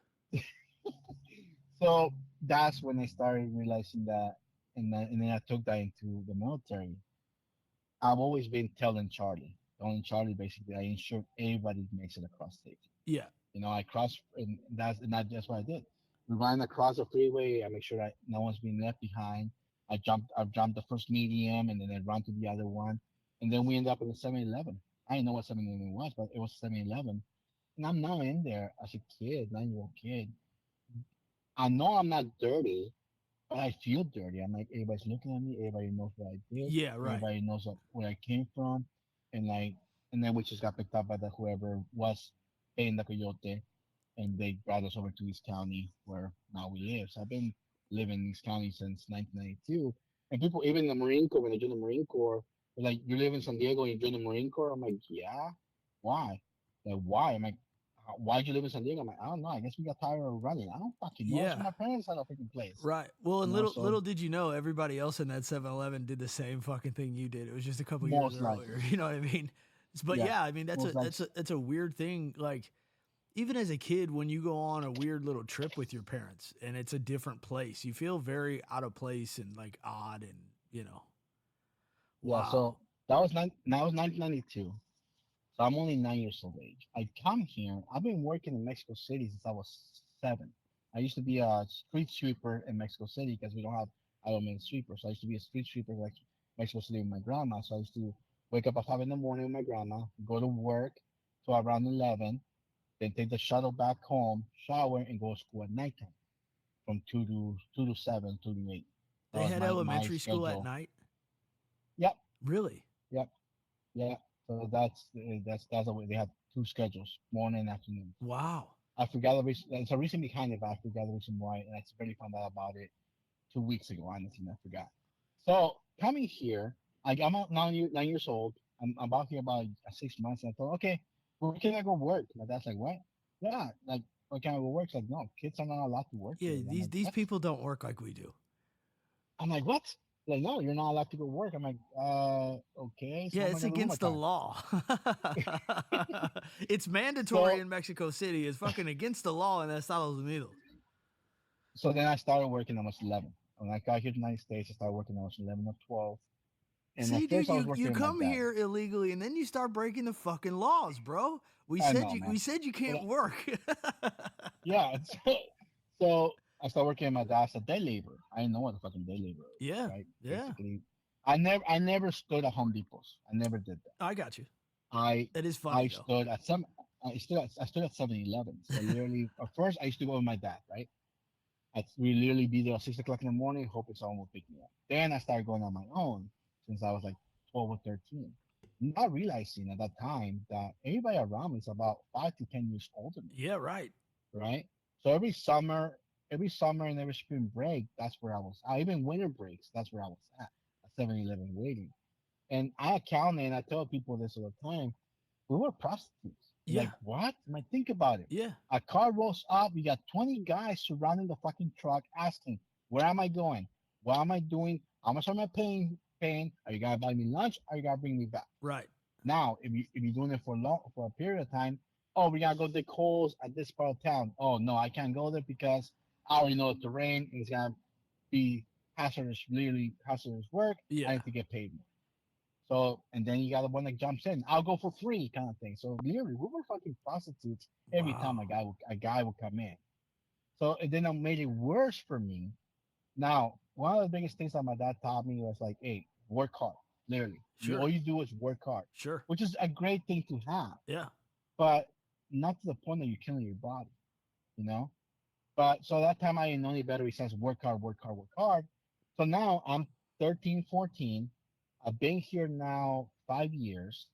So that's when I started realizing that, and then I took that into the military. I've always been telling Charlie basically, I ensure everybody makes it across safely. Yeah, I cross, and that's what I did. We ran across the freeway. I make sure that no one's being left behind. I jumped the first medium, and then I run to the other one, and then we end up in the 7-Eleven. I didn't know what 7-Eleven was, but it was 7-Eleven, and I'm now in there as a kid, 9-year-old kid. I know I'm not dirty, but I feel dirty. I'm like, everybody's looking at me. Everybody knows what I did. yeah, right. Everybody knows where I came from, and like, and then we just got picked up by the whoever was paying the coyote, and they brought us over to East County, where now we live. So I've been living in East County since 1992. And people, even the Marine Corps, when they join the Marine Corps, they're like, you live in San Diego and you join the Marine Corps? I'm like, yeah. Why? Like, why? I'm like, why'd you live in San Diego? I'm like, I don't know. I guess we got tired of running. I don't fucking know. So Yeah, my parents had a freaking place. right. Well, and So little did you know, everybody else in that 7-Eleven did the same fucking thing you did. It was just a couple years most likely. earlier. You know what I mean? But Yeah. yeah, I mean Most likely. that's a weird thing. Like even as a kid, when you go on a weird little trip with your parents and it's a different place, you feel very out of place and like odd and Yeah. wow. So that was 1992. So I'm only 9 years of age. I come here. I've been working in Mexico City since I was 7. I used to be a street sweeper in Mexico City because we don't have automated sweepers. So I used to be a street sweeper like Mexico City with my grandma. So I used to wake up at 5 in the morning with my grandma, go to work to around 11, then take the shuttle back home, shower, and go to school at nighttime from 2 to 7, 2 to 8. That They was had my elementary school at schedule. night. Yep, Really? yep, yeah. So that's the way they had two schedules, morning and afternoon. Wow. I forgot the reason. There's a reason behind it, but I forgot the reason why, and I barely found out about it 2 weeks ago. Honestly, I forgot. So coming here, I'm out 9 years old. I'm about here about 6 months, and I thought, okay, where can I go work? My dad's like, what? Yeah, like where can I go work? It's like, no, kids are not allowed to work Yeah, here. And I'm like, these what? people don't work like we do. I'm like, what? Like, no, you're not allowed to go work. I'm like, okay, so Yeah, what am I it's gonna do with my against the time? law. It's mandatory So in Mexico City. It's fucking against the law in Estados Unidos. so then I started working. I was 11. When I got here to the United States, I started working. I was 11 or 12. And See, at dude, first, I was you working with my come dad. here illegally and then you start breaking the fucking laws, bro. I know, We man. said you But can't work. yeah, so I started working with my dad as a day laborer. I didn't know what a fucking day laborer is, Yeah, right? yeah. Basically, I never stood at Home Depots. I never did that. I got you. I That is I funny though. stood at some. I stood at 7-Eleven. So literally, at first I used to go with my dad, right? We literally be there at 6 o'clock in the morning, hoping someone will pick me up. Then I started going on my own since I was like 12 or 13. Not realizing at that time that everybody around me is about 5 to 10 years older than me, Yeah, right. right? So every summer and every spring break, that's where I was. Even winter breaks, that's where I was at 7-Eleven waiting. And I counted, and I tell people this all the time, we were prostitutes. Like, Yeah, what? I mean, think about it. yeah. A car rolls up, you got 20 guys surrounding the fucking truck asking, where am I going? What am I doing? How much am I paying? Are you gonna buy me lunch? Are you gonna bring me back? Right. Now, if you're doing it for a period of time, oh, we gotta go to Coles at this part of town. Oh no, I can't go there because I already know the terrain. It's gonna be hazardous, really hazardous work. I Yeah. need to get paid more. So, and then you got the one that jumps in. I'll go for free, kind of thing. So, literally, we were fucking prostitutes every time Wow. a guy would come in. So, and then it made it worse for me. Now, one of the biggest things that my dad taught me was like, hey, work hard. Literally, all Sure. you do is work hard, Sure. which is a great thing to have, Yeah. but not to the point that you're killing your body, you know. But so that time I didn't know any better. He says, work hard, work hard, work hard. So now I'm 13, 14. I've been here now 5 years.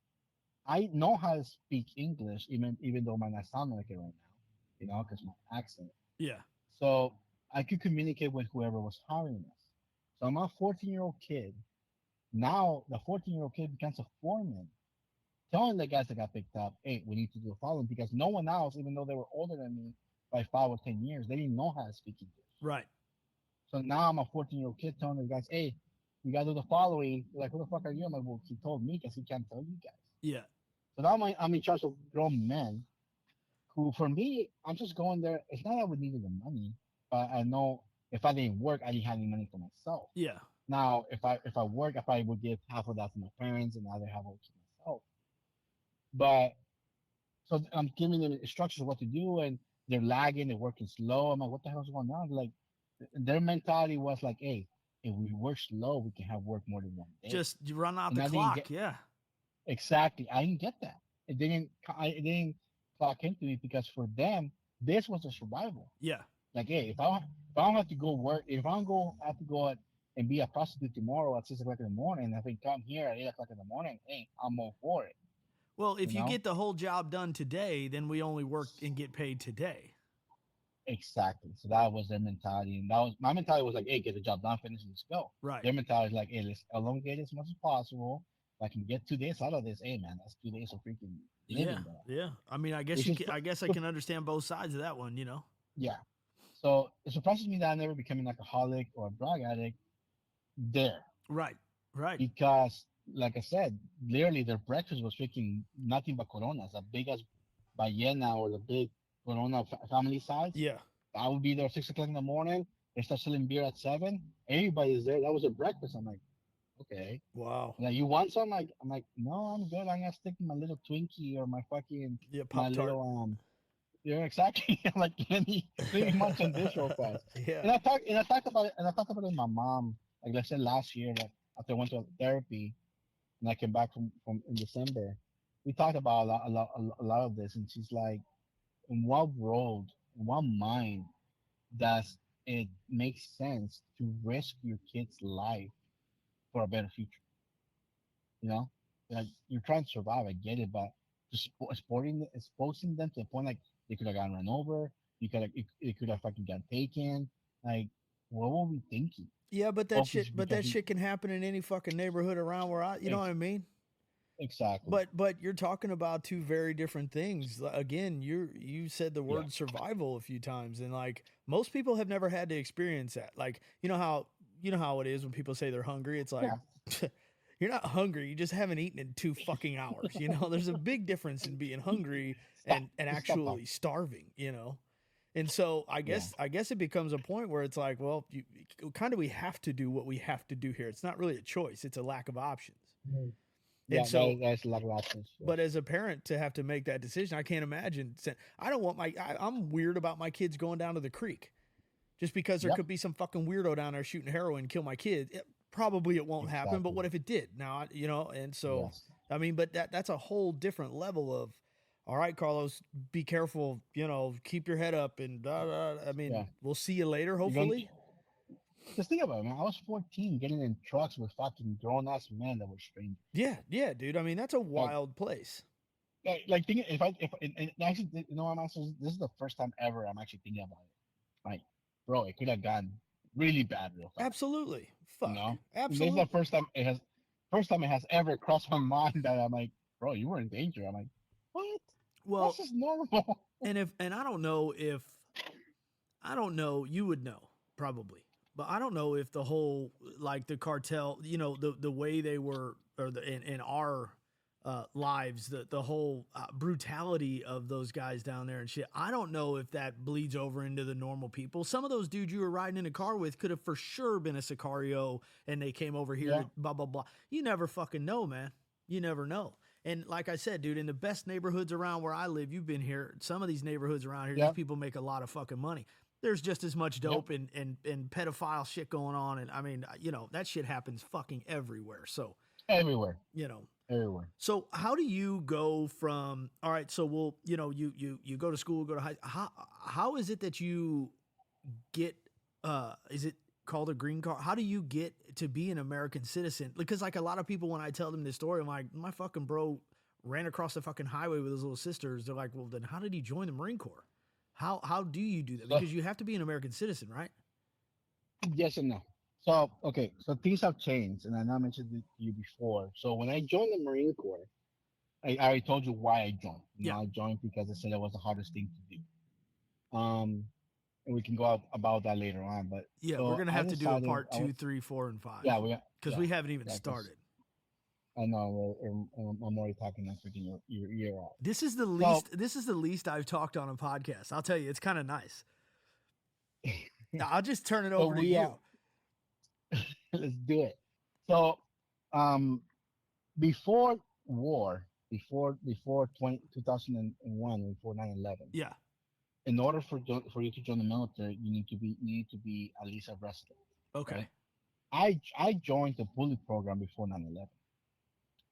I know how to speak English, even though it might not sound like it right now, because my accent. Yeah. So I could communicate with whoever was hiring us. So I'm a 14-year-old kid. Now the 14-year-old kid becomes a foreman, telling the guys that got picked up, hey, we need to do the following because no one else, even though they were older than me by 5 or 10 years, they didn't know how to speak English. Right. So now I'm a 14-year-old kid telling the guys, hey, we got to do the following. They're like, who the fuck are you? I'm like, well, he told me because he can't tell you guys. Yeah. So now I'm in charge of grown men who, for me, I'm just going there. It's not that I would need the money, but I know if I didn't work, I didn't have any money for myself. Yeah. Now, if I work, I probably would give half of that to my parents and the other half I would keep myself. But so I'm giving them instructions of what to do, and they're lagging, they're working slow. I'm like, what the hell's going on? Like, their mentality was like, hey, if we work slow, we can have work more than 1 day. Just you run out And the I didn't get clock. Yeah. exactly. I didn't get that. It didn't clock into me because for them, this was a survival. Yeah. Like, hey, if I don't have to go work, if I don't have to go out and be a prostitute tomorrow at 6 o'clock in the morning, if I come here at 8 o'clock in the morning, hey, I'm all for it. Well, if You you know get the whole job done today, then we only work and get paid today. exactly. So that was their mentality, and that was my mentality. Was like, hey, get the job done, finish, let's go. Right. Their mentality is like, hey, let's elongate as much as possible. If I can get 2 days out of this, hey man, that's 2 days of freaking Yeah. living there. Yeah. I mean, Which is I guess I can understand both sides of that one, you know. yeah. So it surprises me that I never became an alcoholic or a drug addict there Right. Right. because, like I said, literally their breakfast was freaking nothing but Coronas, as big as Ballena or the big Corona family size. Yeah. I would be there at 6 o'clock in the morning. They start selling beer at 7. Everybody's there. That was their breakfast. I'm like, okay. Wow. Like, you want some? I'm like, no, I'm good. I'm gonna stick to my little Twinkie or Yeah, my Pop Tart. little Yeah, exactly. I'm like, let me munch on this real fast. Yeah. And I talked about it with my mom. Like I said last year, like after I went to therapy and I came back from in December, we talked about a lot of this, and she's like, in what world, in what mind does it make sense to risk your kid's life for a better future? You know, like, you're trying to survive. I get it, but just exposing them to the point like they could have gotten run over. You could have, it could have fucking got taken. Like, what were we thinking? Yeah, Oh, just but because that he shit can happen in any fucking neighborhood around where you know what ex- I mean? exactly. But you're talking about two very different things. Again, you said the Yeah, word survival a few times, and like most people have never had to experience that. Like you know how it is when people say they're hungry. It's like yeah. you're not hungry. You just haven't eaten in 2 fucking hours. You know, there's a big difference in being hungry Stop. and Just stop actually talking. starving. You know. And so Yeah. I guess it becomes a point where it's like, well, kind of we have to do what we have to do here. It's not really a choice; it's a lack of options. Mhm. And Yeah, so that's a lot of options. Yes. but as a parent to have to make that decision, I can't imagine. I don't want I'm weird about my kids going down to the creek just because there Yep. could be some fucking weirdo down there shooting heroin and kill my kid. Probably it won't happen, but Exactly. what if it did? Now, you know, and so Yes. I mean, but that's a whole different level of. All right, Carlos, be careful. You know, keep your head up, and I mean, Yeah. we'll see you later. You're going. Hopefully, Just think about it, man. I was 14, getting in trucks with fucking grown ass men that were strangers. yeah, dude. I mean, that's a Like, wild place. think if I if and actually, you know what, I'm actually, this is the first time ever I'm actually thinking about it. Like, bro, it could have gone really bad real fast. Absolutely, You fuck, know, this is the absolutely. first time it has ever crossed my mind that I'm like, bro, you were in danger. I'm like, what? That's Well, just normal. and I don't know if I don't know. You would know probably, but I don't know if the whole like the cartel, you know, the way they were, or in our lives, the whole brutality of those guys down there and shit. I don't know if that bleeds over into the normal people. Some of those dudes you were riding in a car with could have for sure been a Sicario, and they came over here Yeah, to blah blah blah. You never fucking know, man. You never know. And like I said, dude, in the best neighborhoods around where I live, you've been here. Some of these neighborhoods around here, these yeah, people make a lot of fucking money. There's just as much yep. dope and pedophile shit going on. And I mean, you know, that shit happens fucking everywhere. So, Everywhere, you know, everywhere. so how do you go from, all right, so we'll, you know, you go to school, go to high, how is it that you get, is it called a green card? How do you get to be an American citizen? Because like a lot of people, when I tell them this story, I'm like, my fucking bro ran across the fucking highway with his little sisters. They're like, well, then how did he join the Marine Corps? How do you do that? So Because you have to be an American citizen, right? yes and no. So okay, so things have changed, and I know I mentioned it to you before. So when I joined the Marine Corps, I already told you why I joined. Yeah. I joined because I said it was the hardest thing to do. And we can go out about that later on. But Yeah, we're so gonna I have to do a decided, part two, three, four, and five yeah, because yeah, we haven't even yeah, because started. I know I'm already talking and freaking your ear off. So This is the least I've talked on a podcast. I'll tell you, it's kind of nice. I'll just turn it so over to we you. let's do it. So um before war, before 2001, before 9/11, Yeah. in order for you to join the military, you need to be at least a resident, Okay. right? I joined the bullet program before 9/11.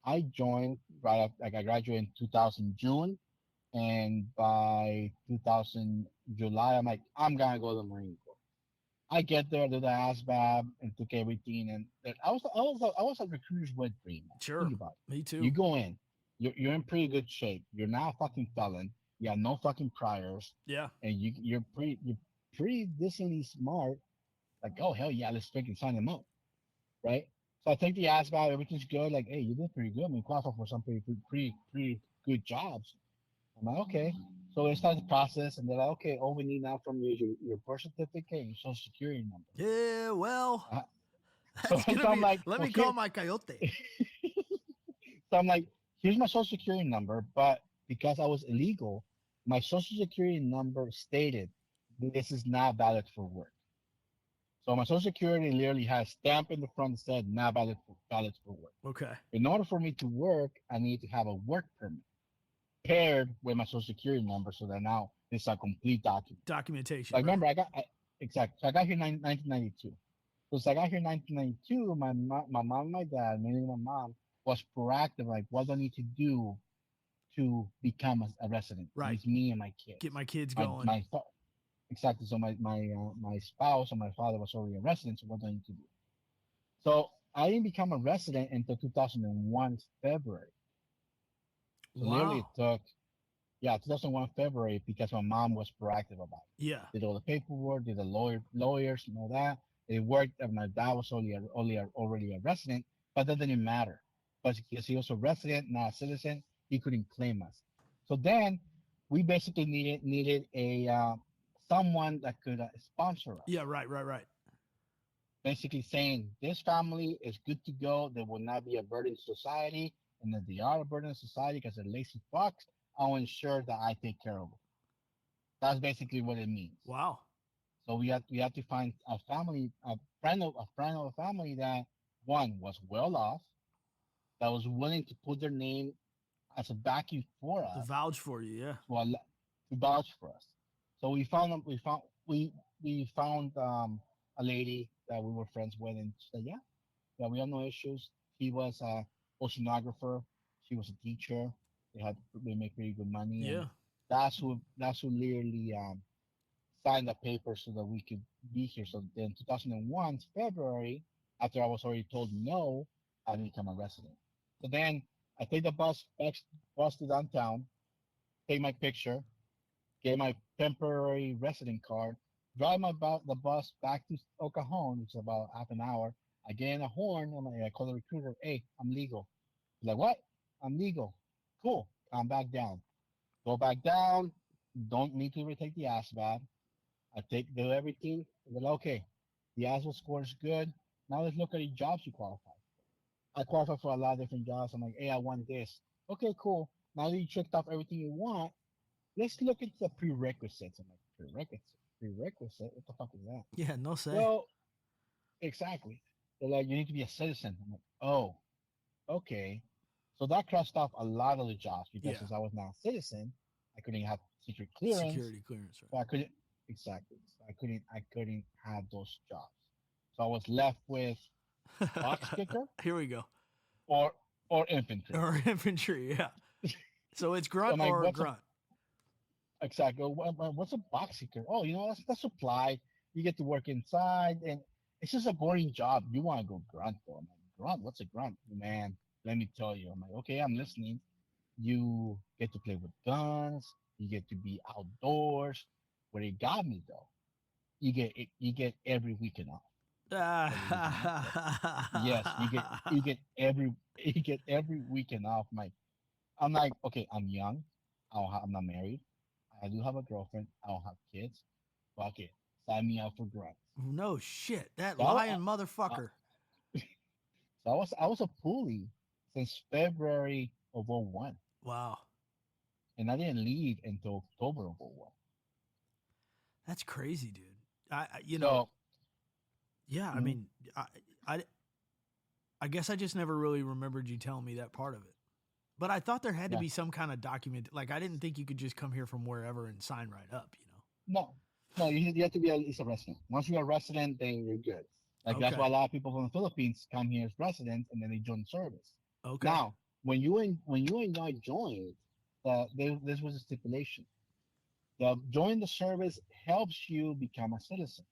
I joined right after, like, I graduated in 2000 June, and by 2000 July, I'm like, I'm gonna go to the Marine Corps. I get there, did the ASVAB, and took everything, and I was a recruiter's wet dream. Man. Sure. Think about Me it. You too. go in, you're in pretty good shape. You're not a fucking felon. You have no fucking priors, Yeah. and you're pretty decently smart. Like, oh hell yeah, let's freaking sign them up, right? So I take the ASVAB, everything's good. Like, hey, you did pretty good. I mean, qualify for some pretty good jobs. I'm like, okay. So they start the process, and they're like, okay, all we need now from you is your birth certificate and your social security number. Yeah. Well, Uh, so, that's gonna so I'm be. like, Let well, me call my coyote. so I'm like, here's my social security number, but because I was illegal, my social security number stated this is not valid for work. So my social security literally has stamp in the front that said not valid for work. Okay. In order for me to work, I need to have a work permit paired with my social security number so that now it's a complete document. Documentation. Like Right. remember, exactly. So I got here in 1992. So I got here in 1992. My mom and my dad, mainly my mom, was proactive. Like, what do I need to do to become a resident? At Right. least me and my kids. Get my kids My going. my exactly. So my spouse and my father was already a resident. So what do I need to do? So I didn't become a resident until 2001 February. So literally it Wow. took 2001 February because my mom was proactive about it. Yeah. Did all the paperwork, did the lawyers and all that. It worked. And my dad was already a resident, but that didn't matter. But because he was a resident, not a citizen, he couldn't claim us. So then we basically needed a someone that could sponsor us. Yeah. Right. Right. Right. Basically saying this family is good to go. They will not be a burden to society, and if they are a burden to society because they're lazy fucks, I'll ensure that I take care of them. That's basically what it means. Wow. So we have to find a family, a friend of a family that one was well off, that was willing to put their name as a backing for To us, vouch for you. Yeah. to, to vouch for us. So we found a lady that we were friends with, and she said, yeah, we have no issues. He was a oceanographer. She was a teacher. They make pretty good money, and Yeah. that's who literally signed the paper so that we could be here. So in 2001 February, after I was already told no, I became a resident. So then I take the bus to downtown, take my picture, get my temporary resident card, drive the bus back to El Cajon, which is about half an hour. I get in a horn, and I call the recruiter, hey, I'm legal. He's like, what? I'm legal. Cool. I'm back down. Go back down. Don't need to retake the ASVAB. Do everything. They're like, okay, the ASVAB score is good. Now let's look at the jobs you qualify. I qualify for a lot of different jobs. I'm like, hey, I want this. Okay, cool. Now that you checked off everything you want, let's look at the prerequisites. I'm like, prerequisite? What the fuck is that? Yeah. No say. Well, exactly. They're like, you need to be a citizen. I'm like, oh, okay. So that crossed off a lot of the jobs because Yeah. since I was not a citizen, I couldn't have secret clearance. Security clearance. So I couldn't exactly. So I couldn't have those jobs. So I was left with Right. box kicker Here we go. or infantry. Or infantry. Yeah. So it's So I'm grunt like, or grunt. exactly? What's a box kicker? Oh, that's supply. You get to work inside, and it's just a boring job. You want to go grunt though? I'm like, grunt? What's a grunt, man? Let me tell you. I'm like, okay, I'm listening. You get to play with guns. You get to be outdoors. Where it got me though, you get every weekend off. Every weekend off. Yes, you get every you get every weekend off. I'm like, okay, I'm young. I'm not married. I do have a girlfriend. I don't have kids. Fuck it. Sign me up for grunts. No shit. That So lying I, motherfucker. so I was a pulley since February of '01, Wow. and I didn't leave until October of '01. That's crazy, dude. So Yeah. I mhm, mean, I, I guess I just never really remembered you telling me that part of it. But I thought there had to yeah, be some kind of document. Like I didn't think you could just come here from wherever and sign right up. no, no, you have to be at least a resident. Once you're a resident, then you're good. Like that's Okay. why a lot of people from the Philippines come here as residents, and then they join the service. Okay. Now, when you and I joined, this was a stipulation. Join the service helps you become a citizen.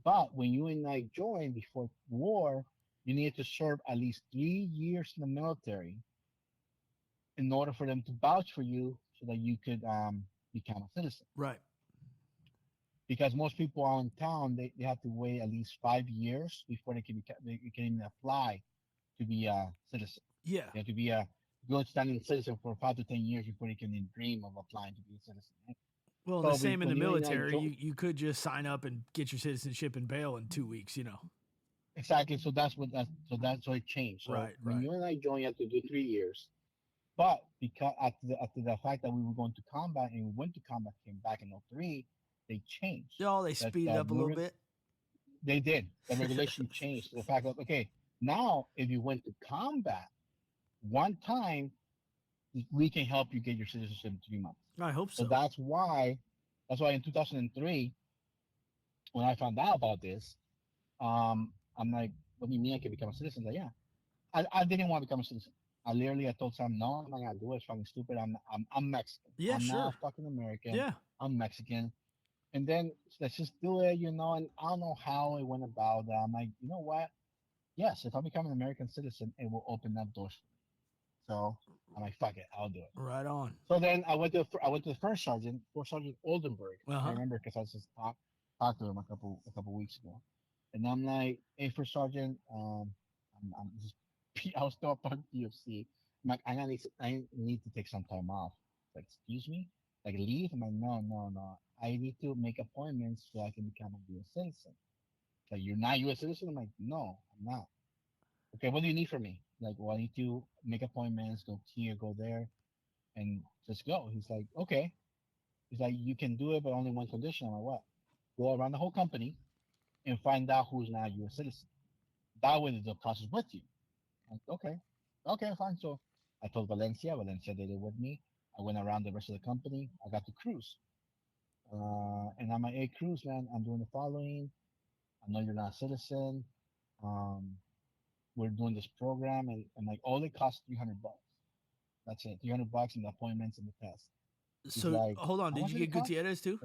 But when you and I joined before war, you needed to serve at least 3 years in the military in order for them to vouch for you so that you could become a citizen. Right. Because most people out in town, they have to wait at least 5 years before they can even apply to be a citizen. Yeah. They have to be a good standing citizen for 5 to 10 years before they can even dream of applying to be a citizen. Right? Well, and the So same in the when you and I military. joined, You could just sign up and get your citizenship and bail in 2 weeks. exactly, so it changed. So Right. when Right. you and I joined, you have to do 3 years. But because after the fact that we were going to combat and we went to combat, came back in '03, they changed. Oh, they That speed it that up a in little order bit. They did. The regulation changed to the fact that okay, now if you went to combat one time, we can help you get your citizenship in 3 months. I hope So so. that's why in 2003, when I found out about this, I'm like, what do you mean I can become a citizen? Like, yeah, I didn't want to become a citizen. I told Sam, no, I'm not gonna do it. It's fucking stupid. I'm Mexican. Yeah, I'm sure. not fucking American. Yeah. I'm Mexican. And then let's just do it, you know. And I don't know how it went about that. I'm like, you know what? Yes, if I become an American citizen, it will open up doors for me. So I'm like, fuck it, I'll do it. Right on. So then I went to the first sergeant Oldenburg. Uh I huh. remember because I just talked to him a couple weeks ago, and I'm like, hey, first sergeant, I'm just I was still part of PFC. I'm like, I need to take some time off. Like, excuse me, like leave? I'm like, no, no, no. I need to make appointments so I can become a U.S. citizen. Like, you're not a U.S. citizen? I'm like, no, I'm not. Okay, what do you need from me? Like, well, I need to make appointments, go here, go there, and just go. He's like, okay. He's like, you can do it, but only one condition. I'm like, what? Go around the whole company and find out who's not a U.S. citizen. That way, the process with you. I'm like, okay, okay, fine. So I told Valencia. Valencia did it with me. I went around the rest of the company. I got to Cruz. And I'm like, hey, Cruz, man, I'm doing the following. I know you're not a citizen. Um, we're doing this program, and like, all it costs $300. That's it, $300 and the appointments and the test. He's So like, hold on. how Did much you did it get cost? Gutierrez too?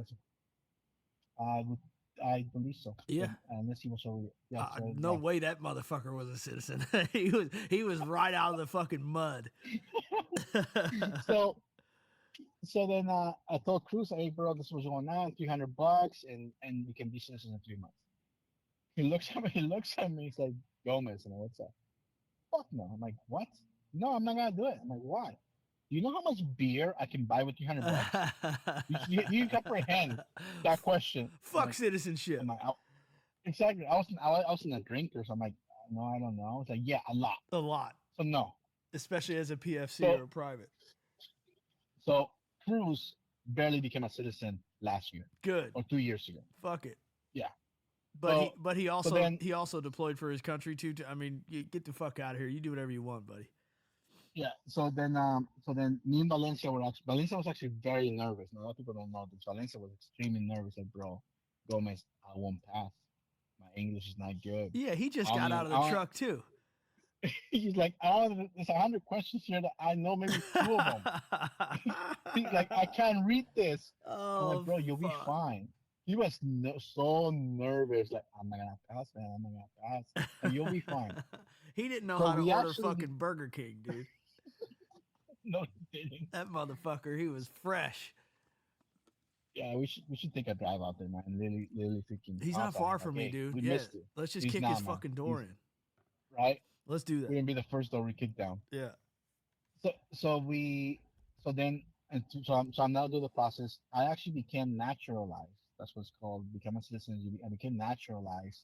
I would, I believe so. Yeah. Unless he was over, yeah. So No yeah. way that motherfucker was a citizen. he was right out of the fucking mud. so so then I told Cruz, hey bro, this was going on, $300, and we can be citizens in 3 months. He looks at me. He looks at me. He's like, Gomez, and what's up? Fuck no. I'm like, what? No, I'm not gonna do it. I'm like, why? Do you know how much beer I can buy with $300? You comprehend that question? Fuck citizenship. I'm like, exactly. I was in a drinker, so I'm like, no, I don't know. I was like, yeah, a lot. A lot, So no. especially as a PFC So or a private. so Cruz barely became a citizen last year Good. or 2 years ago. Fuck it. Yeah. But So he so also then he also deployed for his country too. I mean, you get the fuck out of here. You do whatever you want, buddy. yeah. So then me and Valencia was actually very nervous. Now, a lot of people don't know this. Valencia was extremely nervous. Like, bro, Gomez, I won't pass. My English is not good. Yeah, he just I don't got even. out of the truck too. He's like, there's 100 questions here that I know maybe two of them. He's like, I can't read this. I'm like, Oh, bro, you'll be fuck. fine. He was so nervous. Like, I'm not gonna pass, man. I'm not gonna pass. Like, you'll be fine. He didn't know So how to we order actually fucking Burger King, dude. no, he didn't. That motherfucker, he was fresh. Yeah, we should take a drive out there, man. Literally freaking. He's Talk not about far it. from Like, me, hey, dude. we Yeah, missed it. let's just He's kick not, his man. fucking He's door in. right. Let's do We're that. gonna be the first door we kick down. Yeah. So then I'm now doing the process. I actually became naturalized. That's what's called become a citizen. I became naturalized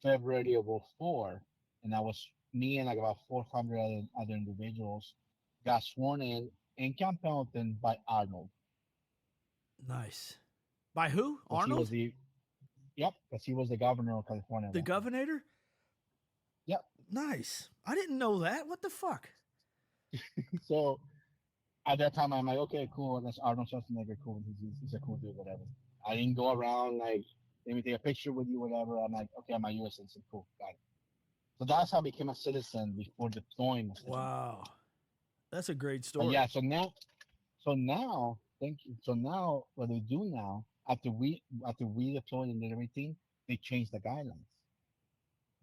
February of '04, and I was me and like about 400 other individuals got sworn in Camp Pendleton by Arnold. Nice. By who? Because he was Arnold? the Yep, because he was the governor of California at The that time. governor? Yep. Nice. I didn't know that. What the fuck? So at that time, I'm like, okay, cool. That's Arnold Schwarzenegger. Cool. He's a cool dude. Whatever. I didn't go around like, let me take a picture with you, whatever. I'm like, okay, I'm a U.S. citizen. Cool, got it. So that's how I became a citizen before deploying. Wow. That's a great But story. yeah, so now, thank you. So now, what they do now, after we deployed and did everything, they changed the guidelines,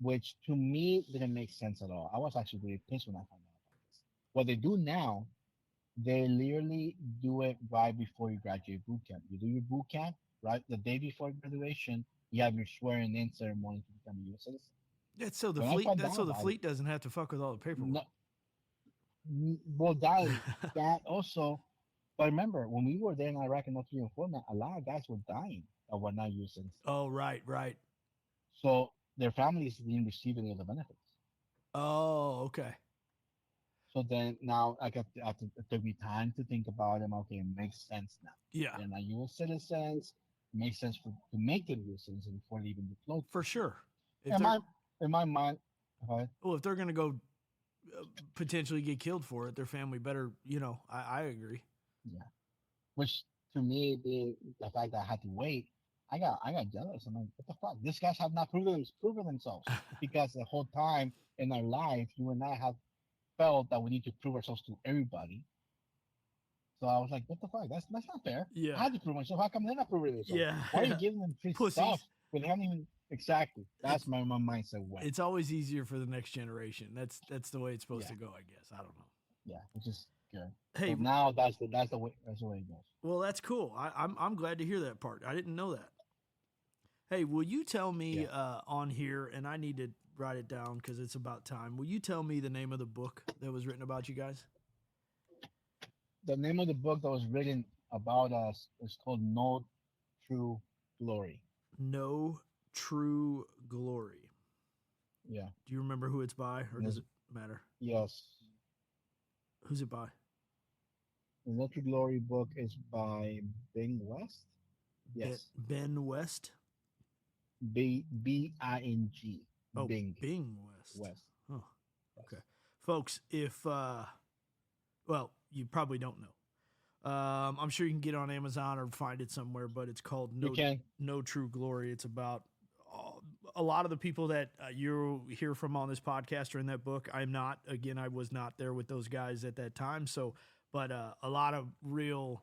which to me didn't make sense at all. I was actually really pissed when I found out about this. What they do now, they literally do it right before you graduate boot camp. You do your boot camp, right? The day before graduation, you have your swearing in ceremony to become a U.S. citizen. That's so the When I fleet found that's out so the about it, fleet doesn't have to fuck with all the paperwork. no, well, that also. But remember, when we were there in Iraq in 03 and 4, man, a lot of guys were dying that were not U.S. citizens. Oh, right, right. So their families didn't receive any of the benefits. Oh, okay. So then now it took me time to think about them. Okay, it makes sense now. Yeah. They're not U.S. citizens. makes sense to make the real citizen before leaving the float. For sure. If In they're my mind, well, if they're gonna go potentially get killed for it, their family better. I agree. yeah. Which to me, the fact that I had to wait, I got jealous. I'm like, what the fuck? These guys have not proven themselves because the whole time in our life, you and I have felt that we need to prove ourselves to everybody. So I was like, what the fuck? That's not fair. I Yeah, had to prove myself. How come they're not proving themselves? yeah, Why are you yeah. giving them free Pussies. stuff when they haven't even exactly? That's It's my mindset went. it's always easier for the next generation. That's the way it's supposed Yeah, to go, I guess. I don't know. yeah, which is good. Hey, So now that's the way it goes. well, that's cool. I'm glad to hear that part. I didn't know that. Hey, will you tell me Yeah. on here, and I need to write it down because it's about time. Will you tell me the name of the book that was written about you guys? The name of the book that was written about us is called No True Glory. No True Glory. Yeah. Do you remember who it's by, or does Yes. it matter? Yes. Who's it by? The No True Glory book is by Bing West. Yes. Ben West. Bing. Oh, Bing Bing West. West. Oh, Yes. okay. Folks, if well, you probably don't know. I'm sure you can get it on Amazon or find it somewhere, but it's called You can. No True Glory. It's about a lot of the people that you hear from on this podcast are in that book. I'm not. Again, I was not there with those guys at that time. So, but a lot of real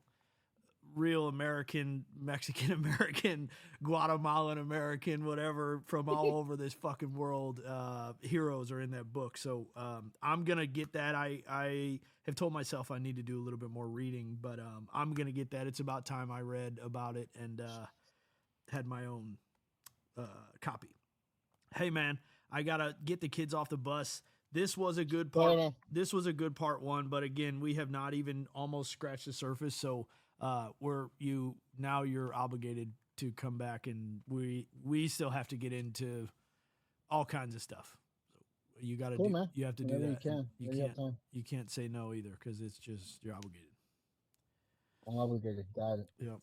American, Mexican American, Guatemalan American, whatever, from all over this fucking world, heroes are in that book. So I'm gonna get that. I have told myself I need to do a little bit more reading, but I'm gonna get that. It's about time I read about it and had my own copy. Hey man, I gotta get the kids off the bus. This was a good part. This was a good part one, but again, we have not even almost scratched the surface. So you're obligated to come back, and we still have to get into all kinds of stuff. So you got to Cool, man. you have to do Whenever that. you can. You can't say no either because it's just you're obligated. I'm obligated. Got it. Yeah.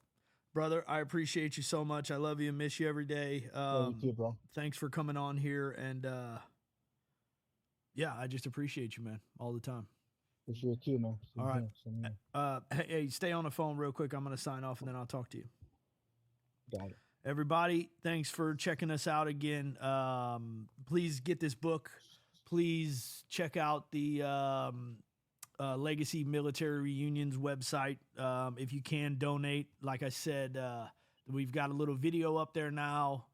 Brother, I appreciate you so much. I love you and miss you every day. You too, bro. Thanks for coming on here. And yeah, I just appreciate you, man, all the time. Appreciate you too, man. All right. Hey, stay on the phone real quick. I'm going to sign off and then I'll talk to you. Got it. Everybody, thanks for checking us out again. Please get this book. Please check out the Legacy Military Reunions website. If you can donate, like I said, we've got a little video up there now.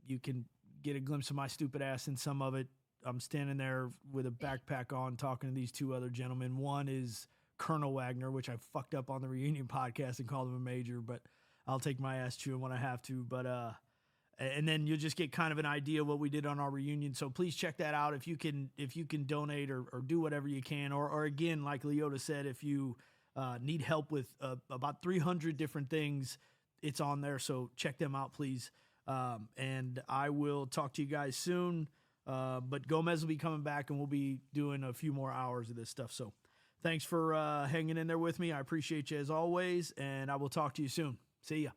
You can get a glimpse of my stupid ass in some of it. I'm standing there with a backpack on talking to these two other gentlemen. One is Colonel Wagner, which I fucked up on the reunion podcast and called him a major, but I'll take my ass chewing when I have to. But and then you'll just get kind of an idea of what we did on our reunion. So please check that out if you can donate or do whatever you can. Or again, like Leota said, if you need help with about 300 different things, it's on there. So check them out, please. And I will talk to you guys soon. But Gomez will be coming back and we'll be doing a few more hours of this stuff. So thanks for hanging in there with me. I appreciate you as always. And I will talk to you soon. See ya.